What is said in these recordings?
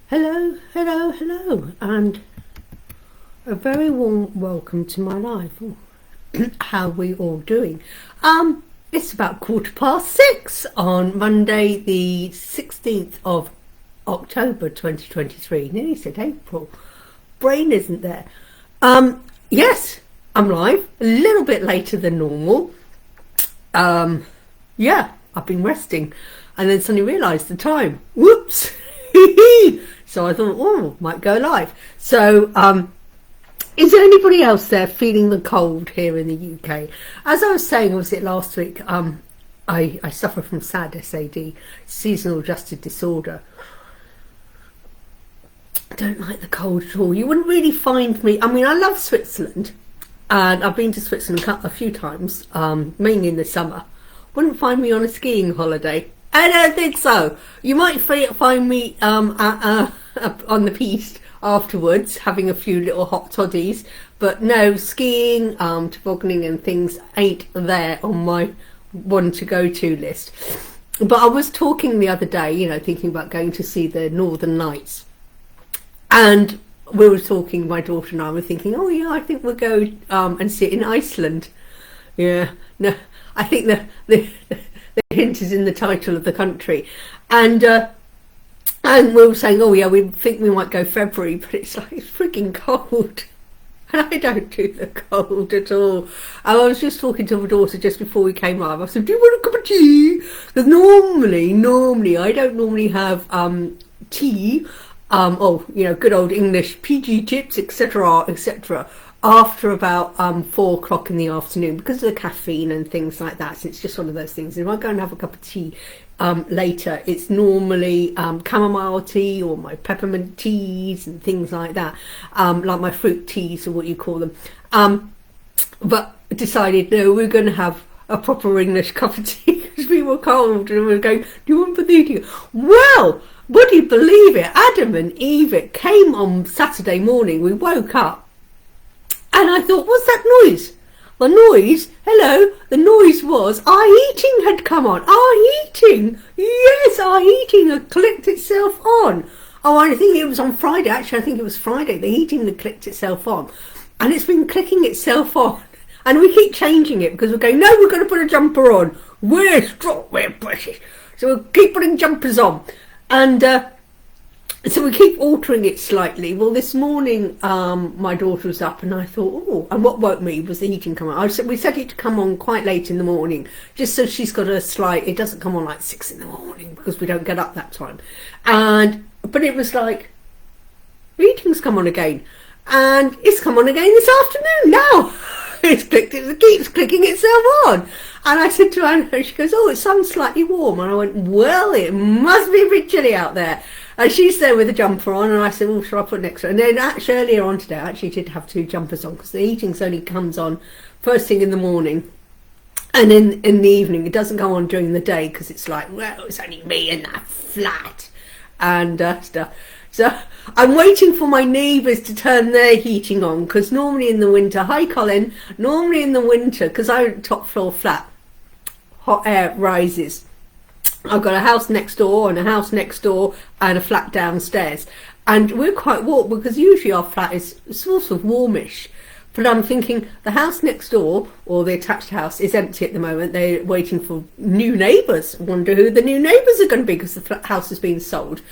Hello, hello, hello, and a very warm welcome to my life. How are we all doing? It's about 6:15 on Monday, the 16th of October 2023. Nearly said April. Brain isn't there. Yes, I'm live. A little bit later than normal. Yeah, I've been resting, and then suddenly realised the time. Whoops. So I thought, oh, might go live. So, is there anybody else there feeling the cold here in the UK? As I was saying, was it last week? I suffer from SAD, seasonal adjusted disorder. I don't like the cold at all. You wouldn't really find me. I mean, I love Switzerland, and I've been to Switzerland a few times, mainly in the summer. Wouldn't find me on a skiing holiday. I don't think so. You might find me on the piste afterwards, having a few little hot toddies, but no, skiing, tobogganing and things ain't there on my one to go to list. But I was talking the other day, thinking about going to see the Northern Lights, and we were talking, my daughter and I were thinking, oh yeah, I think we'll go and see it in Iceland. Yeah, no, I think the hint is in the title of the country, and we were saying, oh yeah, we think we might go February, but it's like it's freaking cold, and I don't do the cold at all. And I was just talking to my daughter just before we came live. I said, do you want a cup of tea? Because normally I don't normally have tea. Good old English PG tips, etc. After about 4 o'clock in the afternoon, because of the caffeine and things like that. So it's just one of those things. If I go and have a cup of tea later, it's normally chamomile tea or my peppermint teas and things like that, like my fruit teas or what you call them. But decided, no, we're going to have a proper English cup of tea because we were cold, and we were going, do you want for the tea? Well, would you believe it? Adam and Eve, it came on Saturday morning. We woke up, and I thought, what's that noise? The noise was our heating had come on. Our heating! Yes, our heating had clicked itself on. Oh, I think it was on Friday. Actually, I think it was Friday. The heating had clicked itself on. And it's been clicking itself on. And we keep changing it because we're going, no, we're going to put a jumper on. We're strong, we're British. So we'll keep putting jumpers on. And so we keep altering it slightly. Well, this morning my daughter was up, and I thought, oh, and what woke me was the heating coming on. We set it to come on quite late in the morning, just so she's got a slight, it doesn't come on like 6 in the morning because we don't get up that time. But it was like, the heating's come on again, and it's come on again this afternoon now. It keeps clicking itself on. And I said to her, and she goes, oh, it sounds slightly warm. And I went, well, it must be a bit chilly out there. And she's there with a jumper on, and I said, well, shall I put an extra? And then actually earlier on today, I actually did have 2 jumpers on, because the heating only comes on first thing in the morning, and in the evening. It doesn't go on during the day, because it's like, well, it's only me in that flat and stuff. So I'm waiting for my neighbours to turn their heating on, because normally in the winter, hi Colin, normally in the winter, because I'm top floor flat, hot air rises. I've got a house next door and a house next door and a flat downstairs, and we're quite warm because usually our flat is sort of warmish. But I'm thinking the house next door, or the attached house, is empty at the moment. They're waiting for new neighbours. I wonder who the new neighbours are going to be, because the house has been sold.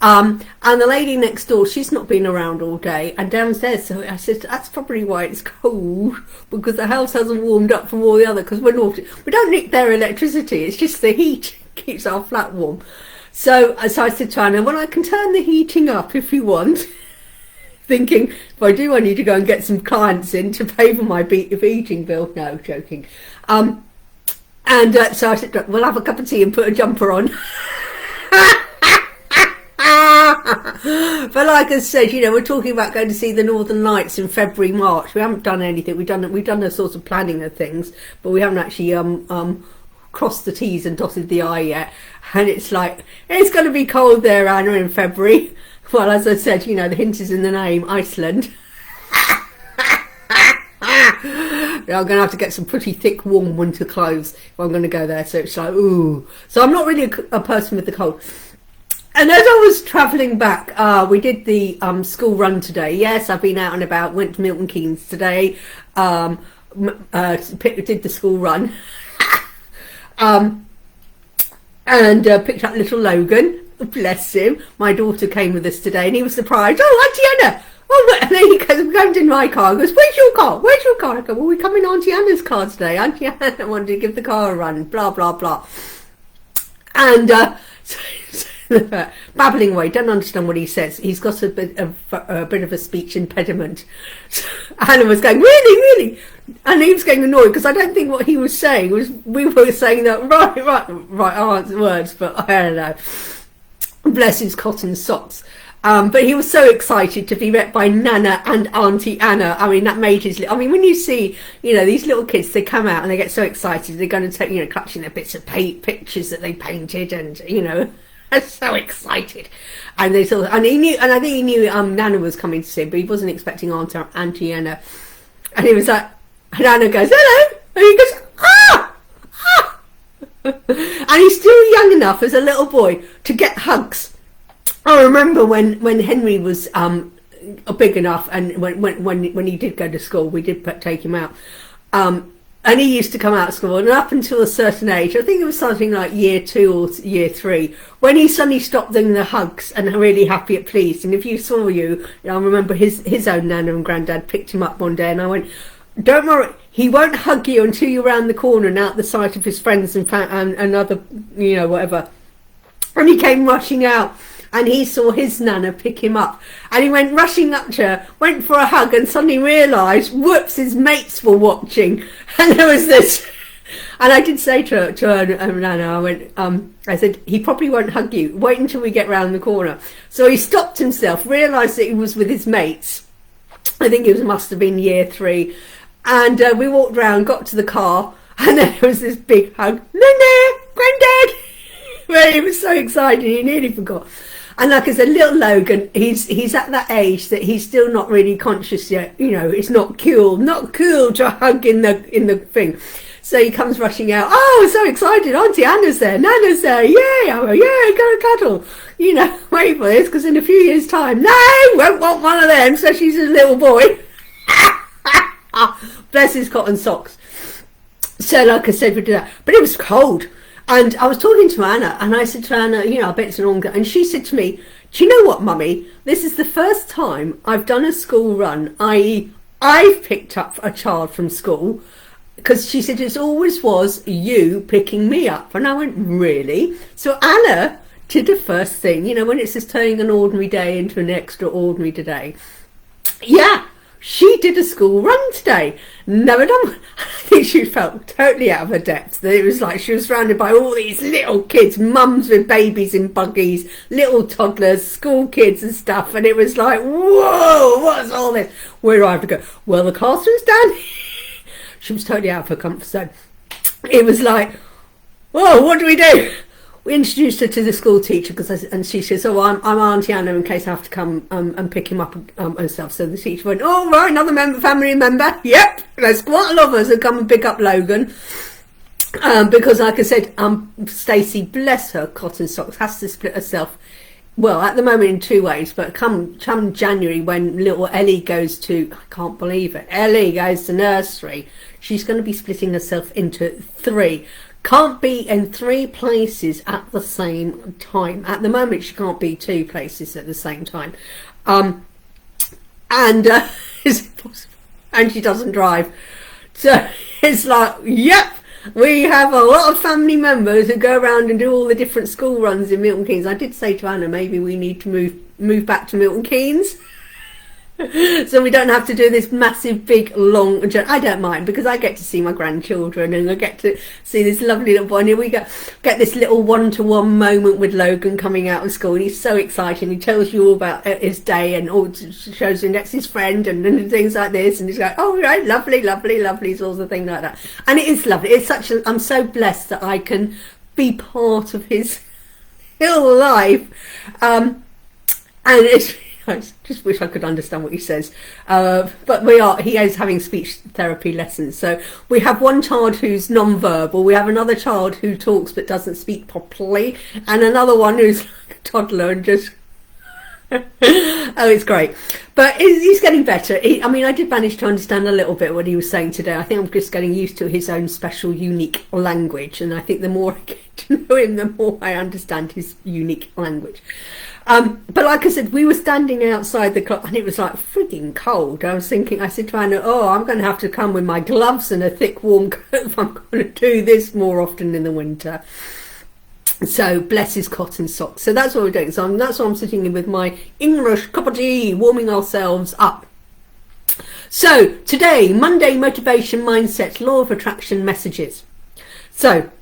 And the lady next door, she's not been around all day, and downstairs, so I said, that's probably why it's cold, because the house hasn't warmed up from all the other, because we don't need their electricity, it's just the heat keeps our flat warm. So I said to Anna, well, I can turn the heating up if you want. Thinking, if I do, I need to go and get some clients in to pay for my heating bill. No, joking. So I said, we'll have a cup of tea and put a jumper on. But like I said, we're talking about going to see the Northern Lights in February, March. We haven't done anything. We've done a sort of planning of things, but we haven't actually crossed the T's and dotted the I yet. And it's like, it's going to be cold there, Anna, in February. Well, as I said, the hint is in the name, Iceland. I'm going to have to get some pretty thick, warm winter clothes if I'm going to go there. So it's like, ooh. So I'm not really a person with the cold. And as I was travelling back, we did the school run today. Yes, I've been out and about, went to Milton Keynes today, did the school run. And picked up little Logan, bless him. My daughter came with us today and he was surprised. Oh, Auntie Anna. Oh, and then he goes, I'm going in my car. He goes, where's your car? Where's your car? I go, well, we come in Auntie Anna's car today. Auntie Anna wanted to give the car a run, blah, blah, blah. And babbling away, don't understand what he says. He's got a bit of a speech impediment. So Anna was going, really? And he was getting annoyed because I don't think what he was saying was, we were saying that right, aren't words, but I don't know. Bless his cotton socks. But he was so excited to be met by Nana and Auntie Anna. I mean, that made his... I mean, when you see, these little kids, they come out and they get so excited. They're going to take, clutching their bits of pictures that they painted and, they're so excited. And they sort of, and he knew, and I think he knew Nana was coming to see him, but he wasn't expecting Auntie Anna. And he was like, and Anna goes, hello. And he goes, ah! And he's still young enough as a little boy to get hugs. I remember when Henry was big enough, and when he did go to school, we did take him out, and he used to come out of school, and up until a certain age, I think it was something like year 2 or year 3, when he suddenly stopped doing the hugs and really happy and pleased. And if you saw I remember his own Nana and Granddad picked him up one day, and I went, don't worry, he won't hug you until you're round the corner and out the sight of his friends and other, whatever. And he came rushing out, and he saw his Nana pick him up, and he went rushing up to her, went for a hug, and suddenly realised, whoops, his mates were watching. And there was this, and I did say to her Nana, I went, I said, he probably won't hug you, wait until we get round the corner. So he stopped himself, realised that he was with his mates. I think it must have been year 3. And we walked round, got to the car, and there was this big hug. Nana, Granddad! Well, he was so excited, he nearly forgot. And like I said, little Logan, he's at that age that he's still not really conscious yet. It's not cool to hug in the thing. So he comes rushing out. Oh, so excited! Auntie Anna's there, Nana's there. Yay! I'm like, yeah, go and cuddle. Wait for this, because in a few years' time, no, won't want one of them. So she's a little boy. Bless his cotton socks. So like I said, we did that, but it was cold. And I was talking to Anna, and I said to Anna, I bet it's an on, and she said to me, do you know what, Mummy? This is the first time I've done a school run, i.e. I've picked up a child from school, because she said it always was you picking me up. And I went, really? So Anna did the first thing, when it says turning an ordinary day into an extraordinary day. Yeah. She did a school run today. Never done one. I think she felt totally out of her depth. It was like she was surrounded by all these little kids, mums with babies in buggies, little toddlers, school kids and stuff. And it was like, whoa, what's all this? Where do I have to go? Well, the classroom's down. She was totally out of her comfort zone. It was like, whoa, what do we do? We introduced her to the school teacher, and she says, oh, I'm Auntie Anna in case I have to come and pick him up and stuff. So the teacher went, oh, right, another family member. Yep, there's quite a lot of us who come and pick up Logan. Because, like I said, Stacey, bless her cotton socks, has to split herself, well, at the moment in 2 ways, but come January when little Ellie goes to, I can't believe it, Ellie goes to nursery, she's going to be splitting herself into 3. Can't be in 3 places at the same time. At the moment, she can't be 2 places at the same time. Is it possible? And she doesn't drive. So it's like, yep, we have a lot of family members who go around and do all the different school runs in Milton Keynes. I did say to Anna, maybe we need to move back to Milton Keynes. So we don't have to do this massive, big, long journey. I don't mind, because I get to see my grandchildren, and I get to see this lovely little boy. And here we get this little one-to-one moment with Logan coming out of school, and he's so excited. He tells you all about his day, and all shows you next his friend, and things like this. And he's like, oh, right, lovely, lovely, lovely, sort of thing like that. And it is lovely. It's I'm so blessed that I can be part of his little life. And it's, I just wish I could understand what he says. But he is having speech therapy lessons. So we have one child who's non-verbal, we have another child who talks but doesn't speak properly, and another one who's like a toddler and just oh, it's great. But he's getting better. I did manage to understand a little bit what he was saying today. I think I'm just getting used to his own special, unique language. And I think the more I get to know him, the more I understand his unique language. But like I said, we were standing outside the club and it was like frigging cold. I said to Anna, oh, I'm going to have to come with my gloves and a thick warm coat if I'm going to do this more often in the winter. So bless his cotton socks. So that's what we're doing. So that's why I'm sitting in with my English cup of tea, warming ourselves up. So today, Monday, motivation, mindset, law of attraction messages. So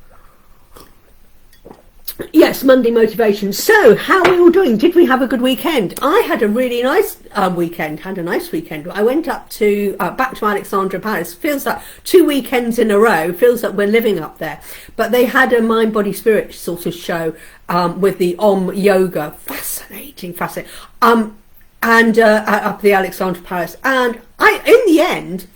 yes, Monday motivation. So how are we all doing? Did we have a good weekend? I had a really nice weekend. Had a nice weekend. I went up to back to Alexandra Palace. Feels like 2 weekends in a row. Feels like we're living up there. But they had a mind, body, spirit sort of show with the Om yoga. Fascinating. And up the Alexandra Palace. And in the end,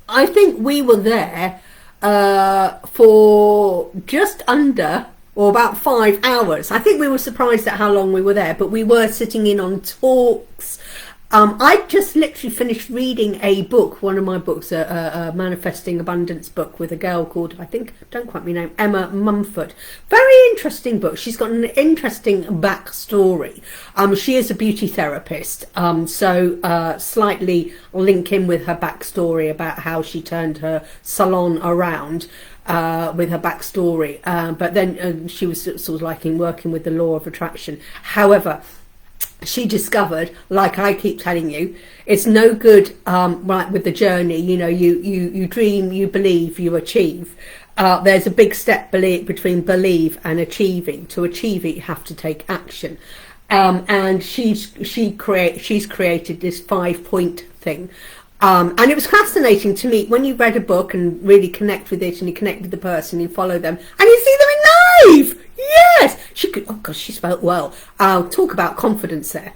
I think we were there for just under, or about 5 hours. I think we were surprised at how long we were there, but we were sitting in on talks. I just literally finished reading a book, one of my books, a manifesting abundance book with a girl called, I think, don't quote me name, Emma Mumford. Very interesting book. She's got an interesting backstory. She is a beauty therapist, so slightly link in with her backstory about how she turned her salon around. With her backstory, but then she was sort of like working with the law of attraction. However, she discovered, like I keep telling you, it's no good right with the journey. You dream, you believe, you achieve. There's a big step between believe and achieving. To achieve it, you have to take action. And she's created this 5-point thing. And it was fascinating to me when you read a book and really connect with it, and you connect with the person, you follow them, and you see them in live. Yes, she could. Oh gosh, she spoke well. Talk about confidence there.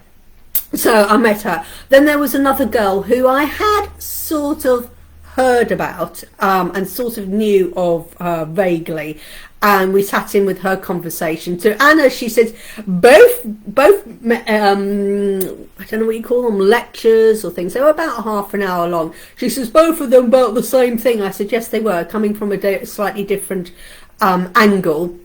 So I met her. Then there was another girl who I had sort of heard about and sort of knew of vaguely. And we sat in with her conversation. So Anna, she said, both, I don't know what you call them, lectures or things. They were about half an hour long. She says, both of them about the same thing. I said, yes, they were, coming from a slightly different angle.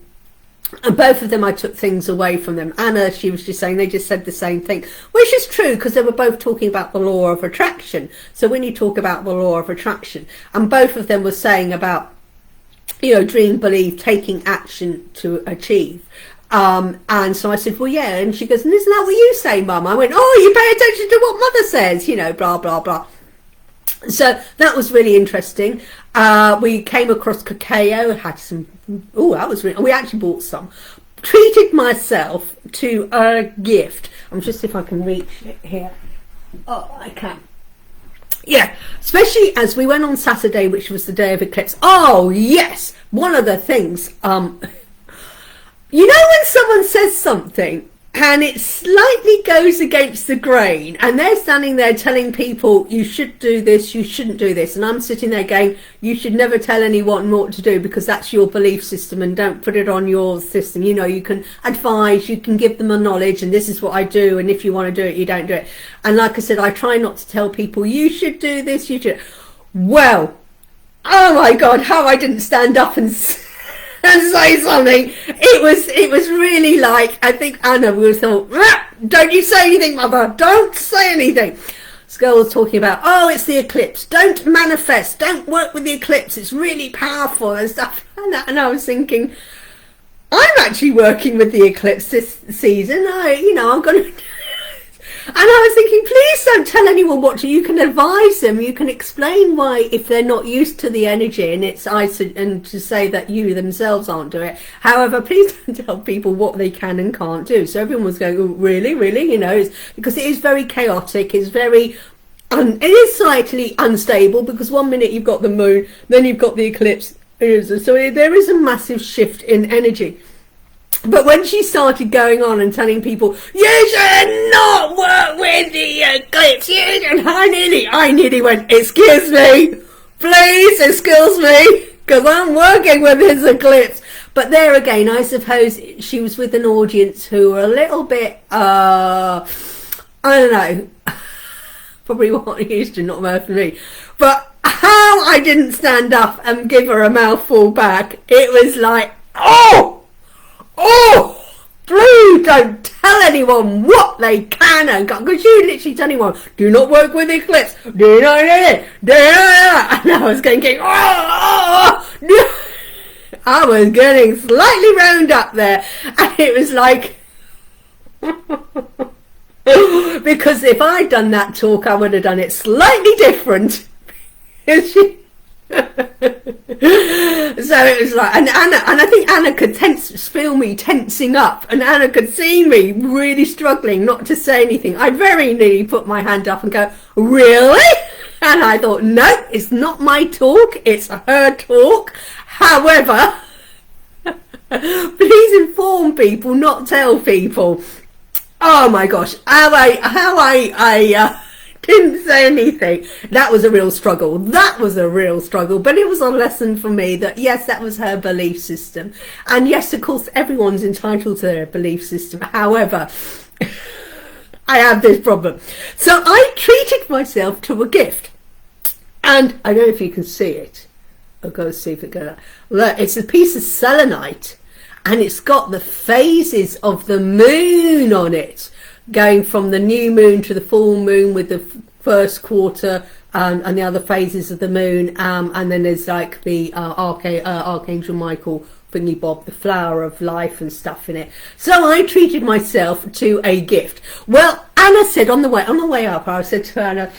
And both of them, I took things away from them. Anna, she was just saying, they just said the same thing, which is true, because they were both talking about the law of attraction. So when you talk about the law of attraction, and both of them were saying about, dream, believe, taking action to achieve. And so I said, well, yeah. And she goes, and isn't that what you say, Mum? I went, oh, you pay attention to what Mother says, blah, blah, blah. So that was really interesting. We came across cacao, had some, that was really, we actually bought some. Treated myself to a gift. I'm just, if I can reach it here. Oh, I can. Yeah, especially as we went on Saturday, which was the day of eclipse. Oh, yes. One of the things, when someone says something and it slightly goes against the grain, and they're standing there telling people, you should do this, you shouldn't do this. And I'm sitting there going, you should never tell anyone what to do, because that's your belief system, and don't put it on your system. You can advise, you can give them a knowledge, and this is what I do, and if you want to do it, you don't do it. And like I said, I try not to tell people, you should do this, you should. Well, oh my God, how I didn't stand up and say something. It was really like, I think Anna was thought, don't you say anything, Mother, don't say anything. This girl was talking about, it's the eclipse, don't manifest, don't work with the eclipse, it's really powerful and stuff. And I was thinking, I'm actually working with the eclipse this season. I'm going to. And I was thinking, please don't tell anyone what to. You can advise them. You can explain why, if they're not used to the energy, and and to say that you themselves aren't doing it. However, please don't tell people what they can and can't do. So everyone was going, oh, really? It's, because it is very chaotic. It's very, it is slightly unstable, because 1 minute you've got the moon, then you've got the eclipse. So there is a massive shift in energy. But when she started going on and telling people, you should not work with the eclipse, I nearly went, excuse me, please excuse me, because I'm working with this eclipse. But there again, I suppose she was with an audience who were a little bit, I don't know, probably what used to not work for me. But how I didn't stand up and give her a mouthful back, it was like, oh, please don't tell anyone what they can and can't, because you literally tell anyone, do not work with eclipse, do not do it, do not, and I was going, I was getting slightly round up there, and it was like, because if I'd done that talk, I would have done it slightly different. So it was like, and I think Anna could feel me tensing up, and Anna could see me really struggling not to say anything. I very nearly put my hand up and go, really? And I thought, no, it's not my talk, it's her talk. However, please inform people, not tell people. Oh my gosh, how I didn't say anything. That was a real struggle. But it was a lesson for me that yes, that was her belief system. And yes, of course, everyone's entitled to their belief system. However, I have this problem. So I treated myself to a gift. And I don't know if you can see it. I'll go see if it goes. Look, it's a piece of selenite. And it's got the phases of the moon on it, going from the new moon to the full moon with the first quarter and the other phases of the moon, and then there's like the Archangel Michael thingy bob, the flower of life and stuff in it. So I treated myself to a gift. Well, Anna said on the way up, I said to Anna,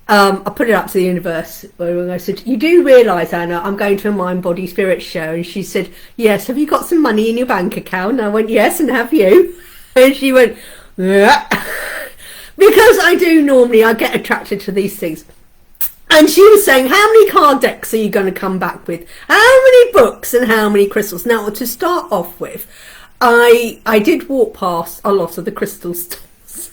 I put it up to the universe. I said, you do realise, Anna, I'm going to a mind, body, spirit show. And she said, yes, have you got some money in your bank account? And I went, yes, and have you? And she went, yeah. Because I get attracted to these things. And she was saying, how many card decks are you going to come back with? How many books and how many crystals? Now, to start off with, I did walk past a lot of the crystal stores.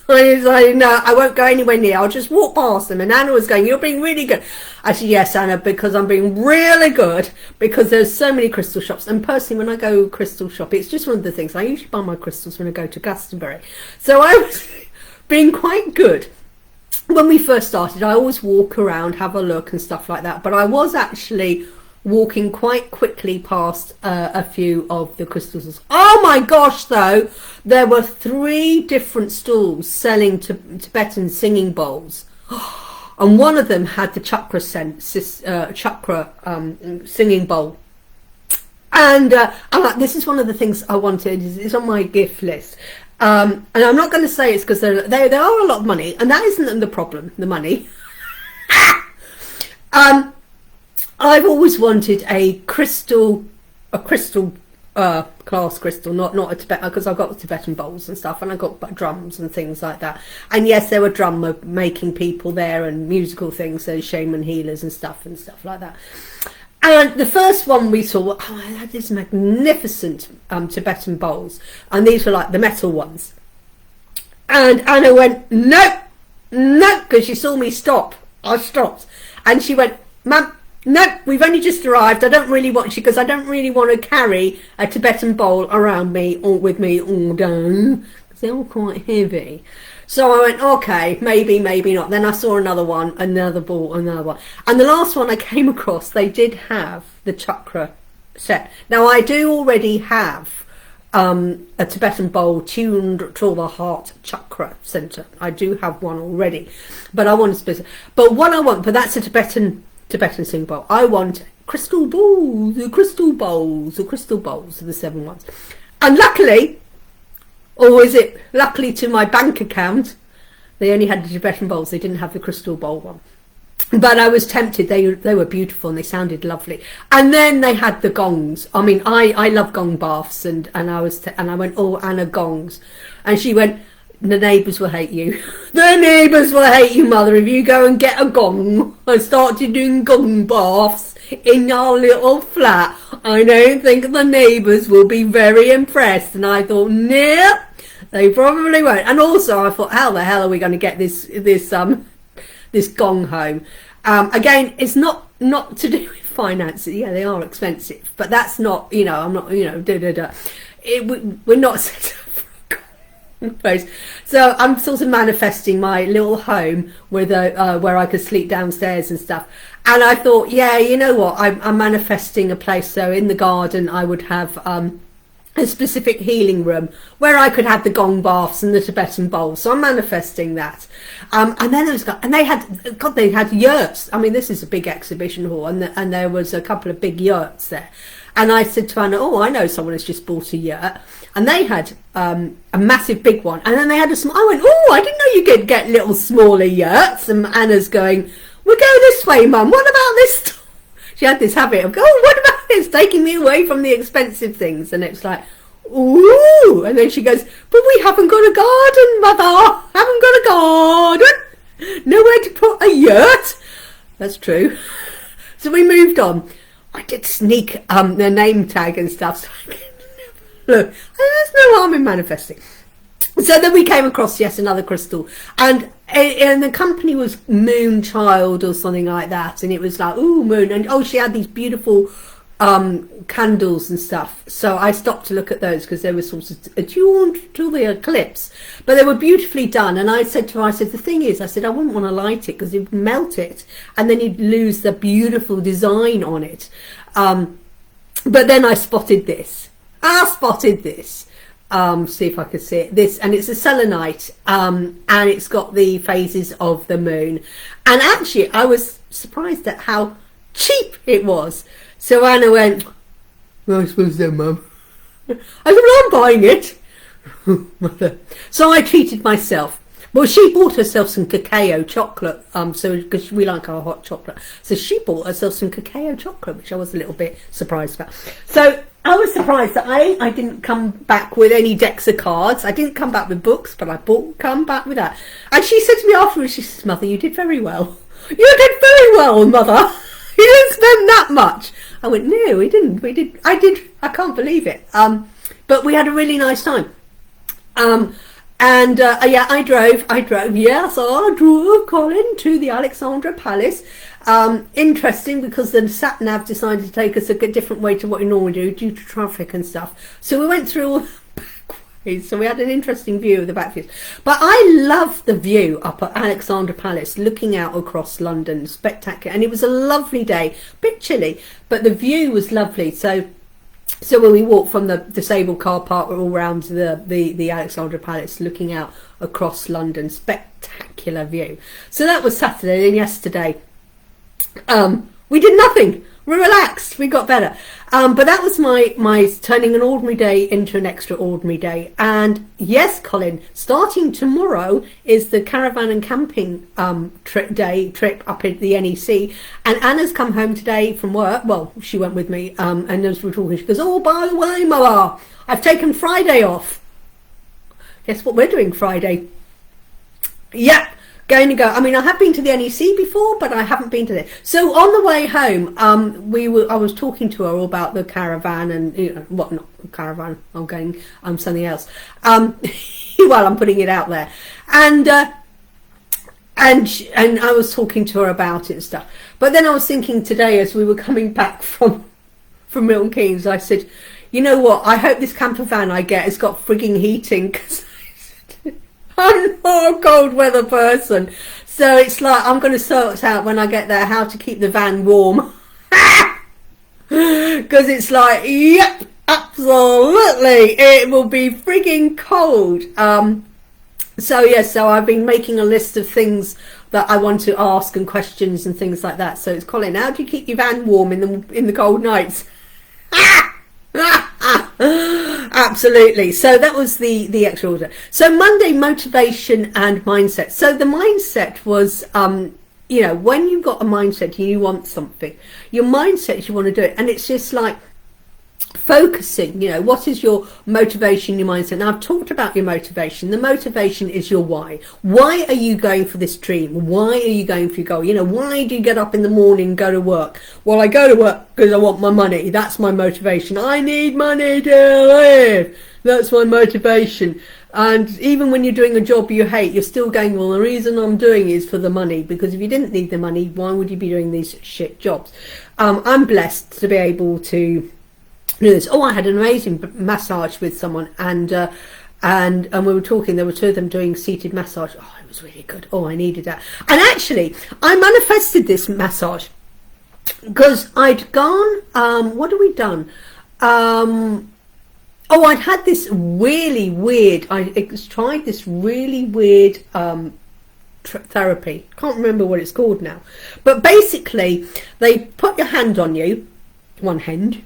I was like, no, I won't go anywhere near. I'll just walk past them. And Anna was going, you're being really good. I said, yes, Anna, because I'm being really good, because there's so many crystal shops. And personally, when I go crystal shop, it's just one of the things. I usually buy my crystals when I go to Glastonbury. So I was being quite good. When we first started, I always walk around, have a look and stuff like that. But I was actually walking quite quickly past a few of the crystals. Oh my gosh, though, there were 3 different stalls selling Tibetan singing bowls, and one of them had the chakra singing bowl. And I'm like, this is one of the things I wanted. It's on my gift list. And I'm not going to say it's because they are a lot of money, and that isn't the problem, the money. I've always wanted a crystal glass crystal, not a Tibetan, because I've got Tibetan bowls and stuff, and I've got drums and things like that. And yes, there were drum making people there and musical things, so shaman healers and stuff like that. And the first one we saw, I had these magnificent Tibetan bowls, and these were like the metal ones. And Anna went, no, because she saw me stop. I stopped, and she went, Mum, no, we've only just arrived. I don't really want because I don't really want to carry a Tibetan bowl around me or with me all day, because they're all quite heavy. So I went, okay, maybe not. Then I saw another one, another ball, another one. And the last one I came across, they did have the chakra set. Now, I do already have a Tibetan bowl tuned to the heart chakra center. I do have one already. But I want a specific. But what I want, but that's a Tibetan singing bowl. I want crystal balls, the crystal bowls, the 7 ones. And luckily, or is it luckily to my bank account, they only had the Tibetan bowls. They didn't have the crystal bowl one. But I was tempted. They were beautiful and they sounded lovely. And then they had the gongs. I mean, I love gong baths, and I went, oh, Anna, gongs. And she went, the neighbours will hate you. The neighbours will hate you, mother, if you go and get a gong and start doing gong baths in our little flat. I don't think the neighbours will be very impressed. And I thought, no, they probably won't. And also I thought, how the hell are we going to get this gong home? Again, it's not to do with finances. Yeah, they are expensive, but that's not, I'm not, we're not set up for a place. So I'm sort of manifesting my little home with where I could sleep downstairs and stuff. And I thought, yeah, you know what, I'm manifesting a place. So in the garden I would have a specific healing room where I could have the gong baths and the Tibetan bowls. So I'm manifesting that. And then they had yurts. I mean, this is a big exhibition hall, and there was a couple of big yurts there. And I said to Anna, oh, I know someone has just bought a yurt. And they had a massive big one. And then they had a small, I went, oh, I didn't know you could get little smaller yurts. And Anna's going, we'll go this way, Mum. What about this? She had this habit of, oh, what about this? Taking me away from the expensive things. And it's like, ooh. And then she goes, but we haven't got a garden, Mother. Haven't got a garden. Nowhere to put a yurt. That's true. So we moved on. I did sneak the name tag and stuff. So look, there's no harm in manifesting. So then we came across, yes, another crystal. And the company was Moonchild or something like that. And it was like, ooh, moon. And oh, she had these beautiful candles and stuff. So I stopped to look at those because they were sort of attuned to the eclipse. But they were beautifully done. And I said to her, the thing is, I wouldn't want to light it because it would melt it. And then you'd lose the beautiful design on it. But then I spotted this. See if I could see it. This, and it's a selenite, and it's got the phases of the moon. And actually, I was surprised at how cheap it was. So Anna went, well, I suppose then, Mum. I said, well, I'm buying it. Mother. So I treated myself. Well, she bought herself some cacao chocolate, because we like our hot chocolate. So she bought herself some cacao chocolate, which I was a little bit surprised about. So I was surprised that I didn't come back with any decks of cards. I didn't come back with books, but I come back with that. And she said to me afterwards, she says, Mother, you did very well. You did very well, Mother. You didn't spend that much. I went, no, we didn't. I did. I can't believe it. But we had a really nice time. Yeah, I drove. Yes, I drove Colin to the Alexandra Palace. Interesting because the sat nav decided to take us a different way to what we normally do due to traffic and stuff. So we went through all the back ways. So we had an interesting view of the back views. But I love the view up at Alexandra Palace, looking out across London. Spectacular. And it was a lovely day. A bit chilly, but the view was lovely. So when we walked from the disabled car park, we're all around the Alexandra Palace, looking out across London. Spectacular view. So that was Saturday. And yesterday, we did nothing. We relaxed. We got better. But that was my turning an ordinary day into an extraordinary day. And yes, Colin, starting tomorrow is the caravan and camping trip up at the NEC. And Anna's come home today from work. Well, she went with me. And as we're talking, she goes, oh, by the way, Mother, I've taken Friday off. Guess what we're doing Friday? Yep. Going to go. I mean, I have been to the NEC before, but I haven't been to this. So on the way home, I was talking to her all about the caravan and not caravan. I'm going. Something else. Well, I'm putting it out there, and I was talking to her about it and stuff. But then I was thinking today, as we were coming back from Milton Keynes, I said, you know what? I hope this camper van I get has got frigging heating. 'Cause I'm not a cold weather person, so it's like I'm going to sort out when I get there how to keep the van warm, because it's like, yep, absolutely, it will be frigging cold. So I've been making a list of things that I want to ask and questions and things like that. So it's, Colin, how do you keep your van warm in the cold nights? Absolutely. So that was the extra order. So Monday, motivation and mindset. So the mindset was, when you've got a mindset, you want something. Your mindset is you want to do it, and it's just like, focusing, you know, what is your motivation, your mindset. Now, I've talked about your motivation. The motivation is your why. Why are you going for this dream? Why are you going for your goal? You know, why do you get up in the morning and go to work? Well, I go to work because I want my money. That's my motivation. I need money to live. That's my motivation. And even when you're doing a job you hate, you're still going, well, the reason I'm doing it is for the money, because if you didn't need the money, why would you be doing these shit jobs? I'm blessed to be able to do this. Oh, I had an amazing massage with someone, and we were talking, there were two of them doing seated massage. Oh, it was really good. Oh, I needed that. And actually, I manifested this massage because I'd gone, what had we done? Oh, I'd had this really weird, I tried this really weird therapy. Can't remember what it's called now. But basically, they put your hand on you, one hand,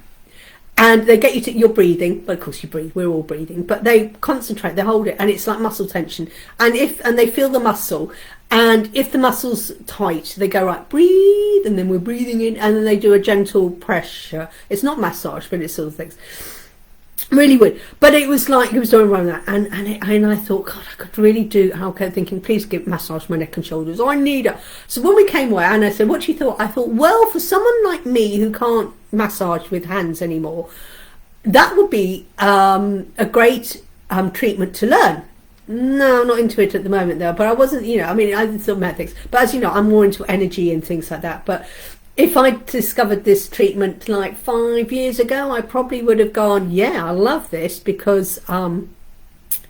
and they get you to, you're breathing, but of course you breathe, we're all breathing, but they concentrate, they hold it, and it's like muscle tension. And they feel the muscle, and if the muscle's tight, they go, right, breathe, and then we're breathing in, and then they do a gentle pressure. It's not massage, but it's sort of things. Really weird, but it was like he was doing around that, and I thought, God, I could really do. And I kept thinking, please give massage my neck and shoulders. I need it. So when we came away, and I said, what do you thought? I thought, well, for someone like me who can't massage with hands anymore, that would be a great treatment to learn. No, I'm not into it at the moment though. But I wasn't, you know, I mean, I still met things, but as you know, I'm more into energy and things like that. But if I discovered this treatment like 5 years ago, I probably would have gone, yeah, I love this, because,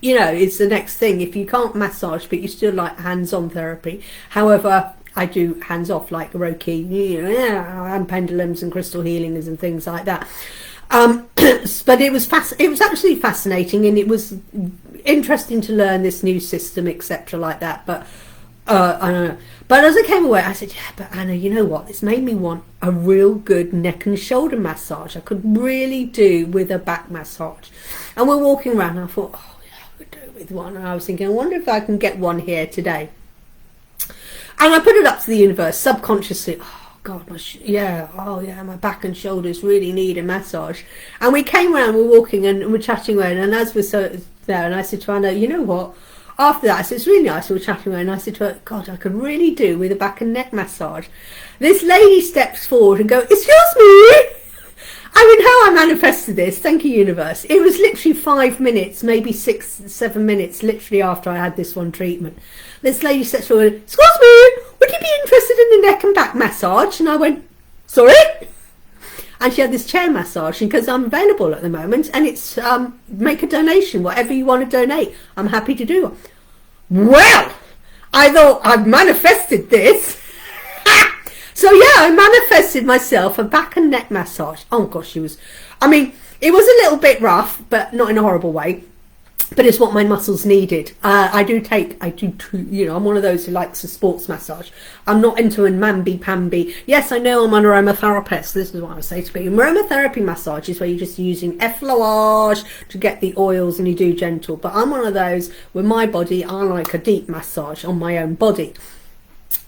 you know, it's the next thing. If you can't massage, but you still like hands-on therapy. However, I do hands-off, like Reiki, you know, and pendulums and crystal healings and things like that. But it was actually fascinating, and it was interesting to learn this new system, etc., like that. But I don't know. But as I came away, I said, yeah, but Anna, you know what? This made me want a real good neck and shoulder massage. I could really do with a back massage. And we're walking around, and I thought, oh, yeah, I could do it with one. And I was thinking, I wonder if I can get one here today. And I put it up to the universe subconsciously. Oh, God, my back and shoulders really need a massage. And we came around, we're walking, and we're chatting around. And as we're there, and I said to Anna, you know what? After that, I said, it's really nice, we were chatting away, and I said to her, God, I could really do with a back and neck massage. This lady steps forward and goes, excuse me? I mean, how I manifested this, thank you, universe. It was literally 5 minutes, maybe 6-7 minutes, literally after I had this one treatment. This lady steps forward, excuse me, would you be interested in the neck and back massage? And I went, sorry? And she had this chair massage, because I'm available at the moment, and it's make a donation, whatever you want to donate, I'm happy to do. Well, I thought I've manifested this. So yeah, I manifested myself a back and neck massage. Oh gosh, it was a little bit rough, but not in a horrible way. But it's what my muscles needed. I'm one of those who likes a sports massage. I'm not into a mamby-pamby. Yes, I know I'm an aromatherapist. This is what I say to people. Aromatherapy massage is where you're just using effleurage to get the oils, and you do gentle. But I'm one of those, with my body, I like a deep massage on my own body.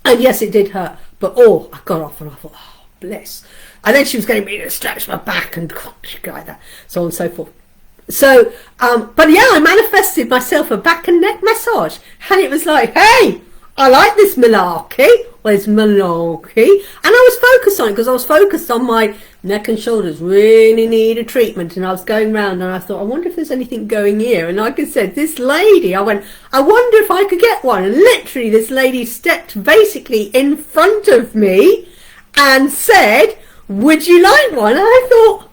And yes, it did hurt. But I got off and I thought, oh, bliss. And then she was getting me to stretch my back and like that, so on and so forth. So, but yeah, I manifested myself a back and neck massage, and it was like, hey, I like this malarkey. Well, it's malarkey. And I was focused on it, because I was focused on my neck and shoulders really need a treatment, and I was going round, and I thought, I wonder if there's anything going here. And like I said, this lady, I went, I wonder if I could get one. And literally this lady stepped basically in front of me and said, would you like one? And I thought,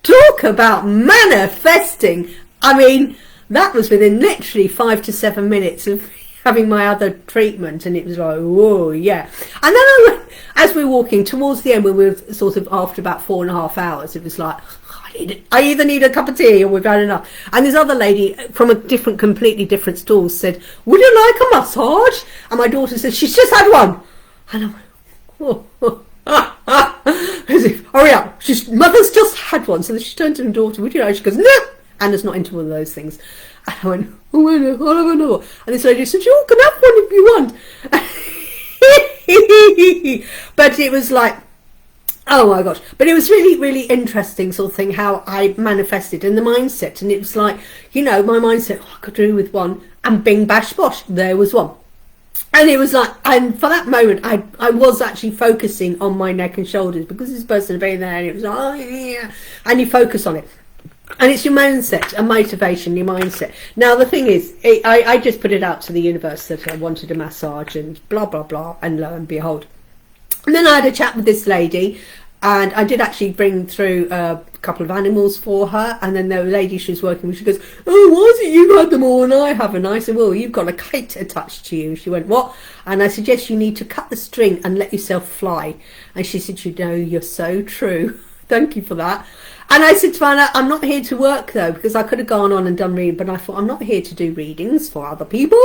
talk about manifesting. I mean, that was within literally 5 to 7 minutes of having my other treatment, and it was like, whoa, yeah. And then as we were walking towards the end, when we were sort of after about 4.5 hours, it was like, I either need a cup of tea or we've had enough. And this other lady from a completely different stall said, would you like a massage? And my daughter said, she's just had one. And I went, as if, hurry up, mother's just had one. So she turned to her daughter, would you like? She goes, no. Anna's not into one of those things. And I went, oh, I'll have another. And this lady said, you can have one if you want. But it was like, Oh my gosh. But it was really, really interesting sort of thing how I manifested in the mindset. And it was like, you know, my mindset, oh, I could do with one. And bing, bash, bosh, there was one. And it was like, and for that moment, I was actually focusing on my neck and shoulders because this person had been there and it was like, oh yeah. And you focus on it. And it's your mindset, a motivation, your mindset. Now, the thing is, I just put it out to the universe that I wanted a massage and blah, blah, blah. And lo and behold. And then I had a chat with this lady, and I did actually bring through a couple of animals for her. And then the lady she was working with, she goes, oh, why is it you've had them all and I haven't? I said, well, you've got a kite attached to you. She went, what? And I said, yes, you need to cut the string and let yourself fly. And she said, you know, you're so true. Thank you for that. And I said to her, I'm not here to work though, because I could have gone on and done reading, but I thought, I'm not here to do readings for other people.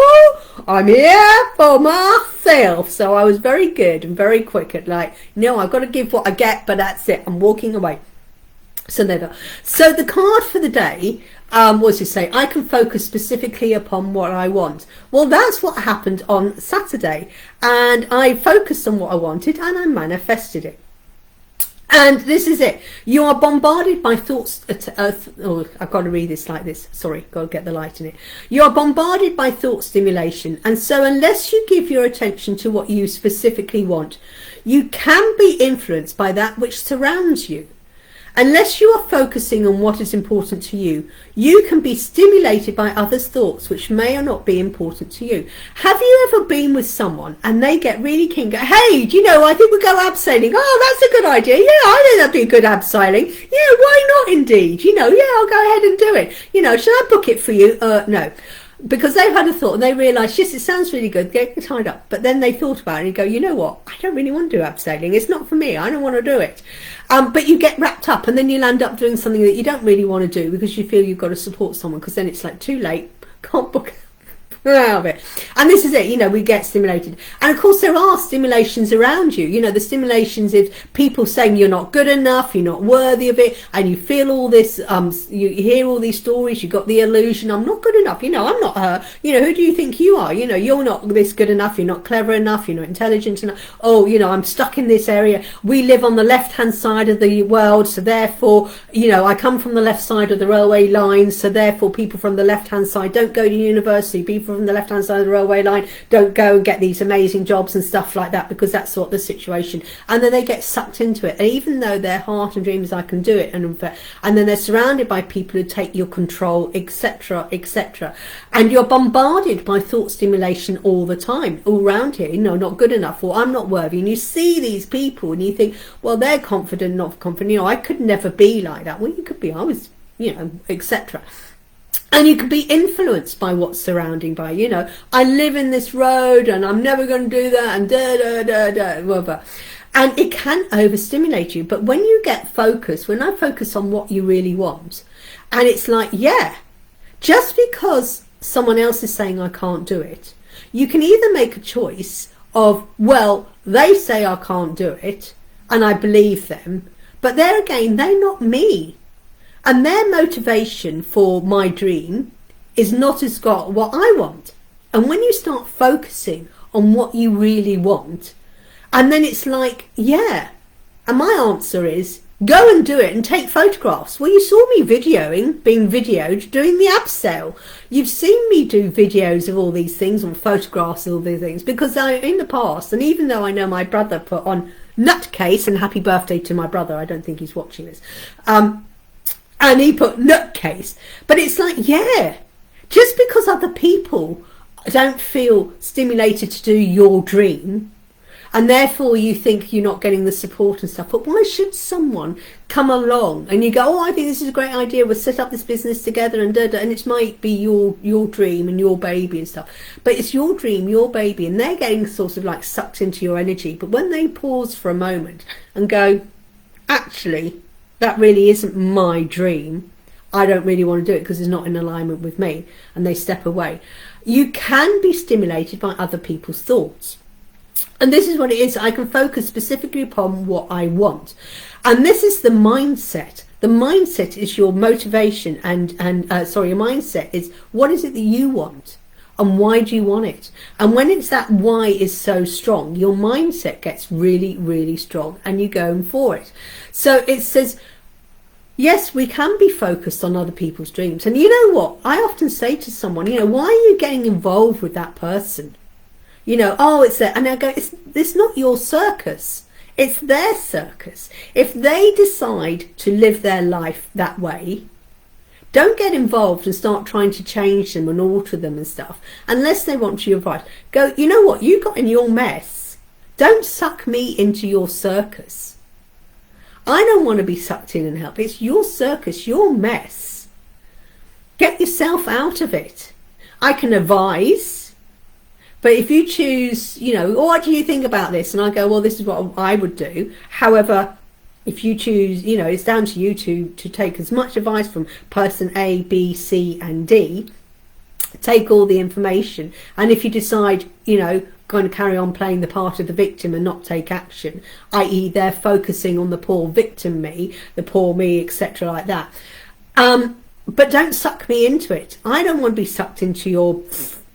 I'm here for myself. So I was very good and very quick at like, no, I've got to give what I get, but that's it. I'm walking away. So never. So the card for the day was to say, I can focus specifically upon what I want. Well, that's what happened on Saturday. And I focused on what I wanted and I manifested it. And this is it. You are bombarded by thoughts. Oh, I've got to read this like this. Sorry, got to get the light in it. You are bombarded by thought stimulation. And so unless you give your attention to what you specifically want, you can be influenced by that which surrounds you. Unless you are focusing on what is important to you, you can be stimulated by others' thoughts which may or not be important to you. Have you ever been with someone and they get really keen, go, hey, do you know, I think we'll go abseiling. Oh, that's a good idea. Yeah, I think that'd be a good abseiling. Yeah, why not indeed? You know, yeah, I'll go ahead and do it. You know, should I book it for you? No. Because they've had a thought and they realise, yes, it sounds really good, get tied up. But then they thought about it and go, you know what, I don't really want to do abseiling. It's not for me. I don't want to do it. But you get wrapped up and then you'll end up doing something that you don't really want to do because you feel you've got to support someone, because then it's like too late, can't book out of it. And this is it, you know, we get stimulated. And of course there are stimulations around you, you know, the stimulations is people saying you're not good enough, you're not worthy of it, and you feel all this, you hear all these stories, you got the illusion, I'm not good enough, you know, I'm not her, you know, who do you think you are, you know, you're not this good enough, you're not clever enough, you're not intelligent enough, oh, you know, I'm stuck in this area, we live on the left hand side of the world, so therefore, you know, I come from the left side of the railway line, so therefore people from the left hand side don't go to university, people from the left hand side of the railway line don't go and get these amazing jobs and stuff like that, because that's what the situation, and then they get sucked into it. And even though their heart and dream is I can do it, and then they're surrounded by people who take your control, etc., etc., and you're bombarded by thought stimulation all the time, all around here, you know, not good enough, or I'm not worthy, and you see these people and you think, well, they're confident, not confident, you know, I could never be like that. Well, you could be, I was, you know, etc. And you can be influenced by what's surrounding by, you know, I live in this road and I'm never going to do that and whatever. And it can overstimulate you. But when you get focused, when I focus on what you really want, and it's like, yeah, just because someone else is saying I can't do it, you can either make a choice of, well, they say I can't do it and I believe them, but there again, they're not me. And their motivation for my dream is not as got what I want. And when you start focusing on what you really want, and then it's like, yeah. And my answer is, go and do it and take photographs. Well, you saw me being videoed, doing the abseil. You've seen me do videos of all these things, or photographs of all these things, because in the past, and even though I know my brother put on nutcase, and happy birthday to my brother, I don't think he's watching this, and he put nutcase. But it's like, yeah, just because other people don't feel stimulated to do your dream, and therefore you think you're not getting the support and stuff, but why should someone come along and you go, oh, I think this is a great idea, we'll set up this business together, and and it might be your dream and your baby and stuff, but it's your dream, your baby, and they're getting sort of like sucked into your energy. But when they pause for a moment and go, actually, that really isn't my dream, I don't really want to do it because it's not in alignment with me, and they step away, you can be stimulated by other people's thoughts. And this is what it is. I can focus specifically upon what I want. And this is the mindset. The mindset is your motivation, and your mindset is, what is it that you want? and why do you want it? And when it's that why is so strong, your mindset gets really, really strong and you're going for it. So it says, yes, we can be focused on other people's dreams. And you know what? I often say to someone, why are you getting involved with that person? Oh, it's there. And I go, it's not your circus. It's their circus. If they decide to live their life that way, don't get involved and start trying to change them and alter them and stuff, unless they want your advice. Go, you know what? You got in your mess. Don't suck me into your circus. I don't want to be sucked in and help. It's your circus, your mess. Get yourself out of it. I can advise, but if you choose, what do you think about this? And I go, well, this is what I would do. However, if you choose, it's down to you to take as much advice from person A, B, C, and D. Take all the information. And if you decide, going to carry on playing the part of the victim and not take action, i.e. they're focusing on the poor victim me, the poor me, etc. like that. But don't suck me into it. I don't want to be sucked into your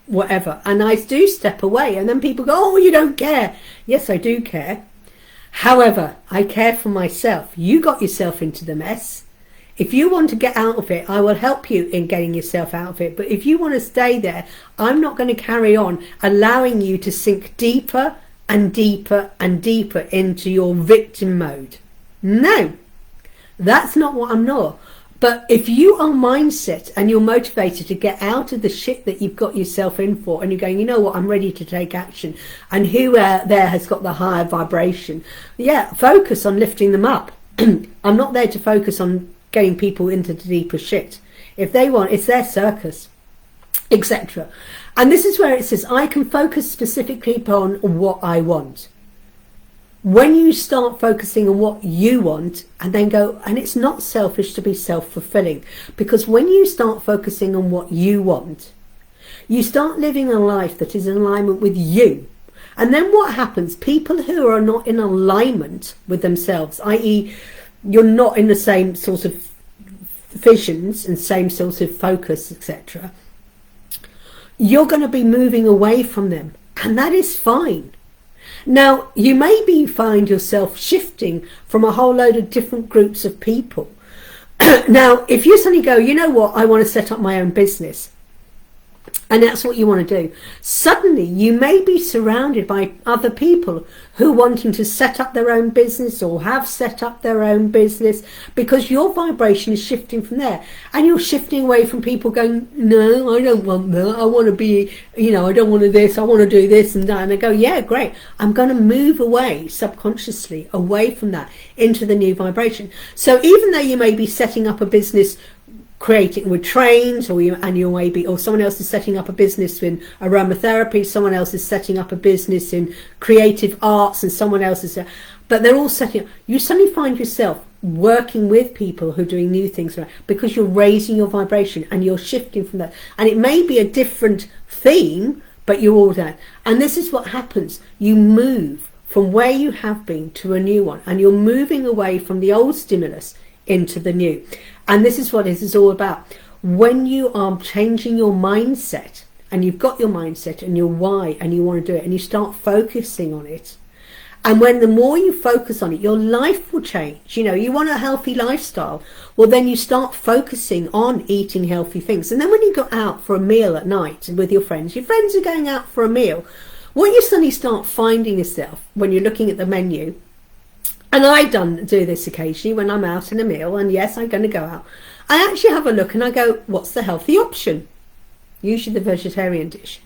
whatever. And I do step away. And then people go, oh, you don't care. Yes, I do care. However, I care for myself. You got yourself into the mess. If you want to get out of it, I will help you in getting yourself out of it. But if you want to stay there, I'm not going to carry on allowing you to sink deeper and deeper and deeper into your victim mode. No, that's not what I'm not. But if you are mindset and you're motivated to get out of the shit that you've got yourself in for, and you're going, you know what, I'm ready to take action, and who there has got the higher vibration, focus on lifting them up. I'm not there to focus on getting people into the deeper shit. If they want, it's their circus, etc. And this is where it says, I can focus specifically upon what I want. When you start focusing on what you want and then go, and it's not selfish to be self-fulfilling, because when you start focusing on what you want, you start living a life that is in alignment with you. And then what happens? People who are not in alignment with themselves, i.e. you're not in the same sort of visions and same sort of focus, etc., you're going to be moving away from them. And that is fine. Now, you maybe find yourself shifting from a whole load of different groups of people. Now, if you suddenly go, you know what, I want to set up my own business, and that's what you want to do, suddenly you may be surrounded by other people who are wanting to set up their own business or have set up their own business, because your vibration is shifting from there, and you're shifting away from people going, no, I don't want that, I want to be, I don't want to this, I want to do this and that, and they go, yeah, great, I'm going to move away subconsciously away from that into the new vibration. So even though you may be setting up a business creating with trains, or someone else is setting up a business in aromatherapy, someone else is setting up a business in creative arts, and someone else is, but they're all setting up. You suddenly find yourself working with people who are doing new things, because you're raising your vibration and you're shifting from that. And it may be a different theme, but you're all there. And this is what happens. You move from where you have been to a new one, and you're moving away from the old stimulus into the new. And this is what this is all about. When you are changing your mindset, and you've got your mindset and your why, and you want to do it, and you start focusing on it, and when the more you focus on it, your life will change. You want a healthy lifestyle, well, then you start focusing on eating healthy things. And then when you go out for a meal at night with your friends are going out for a meal, what you suddenly start finding yourself when you're looking at the menu, and I do this occasionally when I'm out in a meal, and yes, I'm going to go out, I actually have a look and I go, what's the healthy option? Usually the vegetarian dish.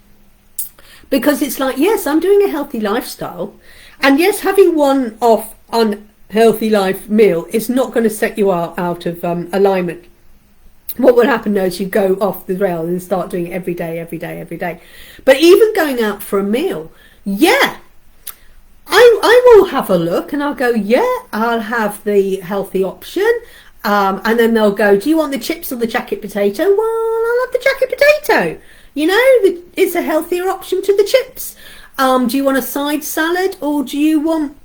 Because it's like, yes, I'm doing a healthy lifestyle, and yes, having one off unhealthy life meal is not going to set you out of alignment. What will happen now is you go off the rail and start doing it every day. But even going out for a meal, I will have a look and I'll go, I'll have the healthy option. And then they'll go, do you want the chips or the jacket potato? Well, I'll have the jacket potato. It's a healthier option to the chips. Do you want a side salad, or do you want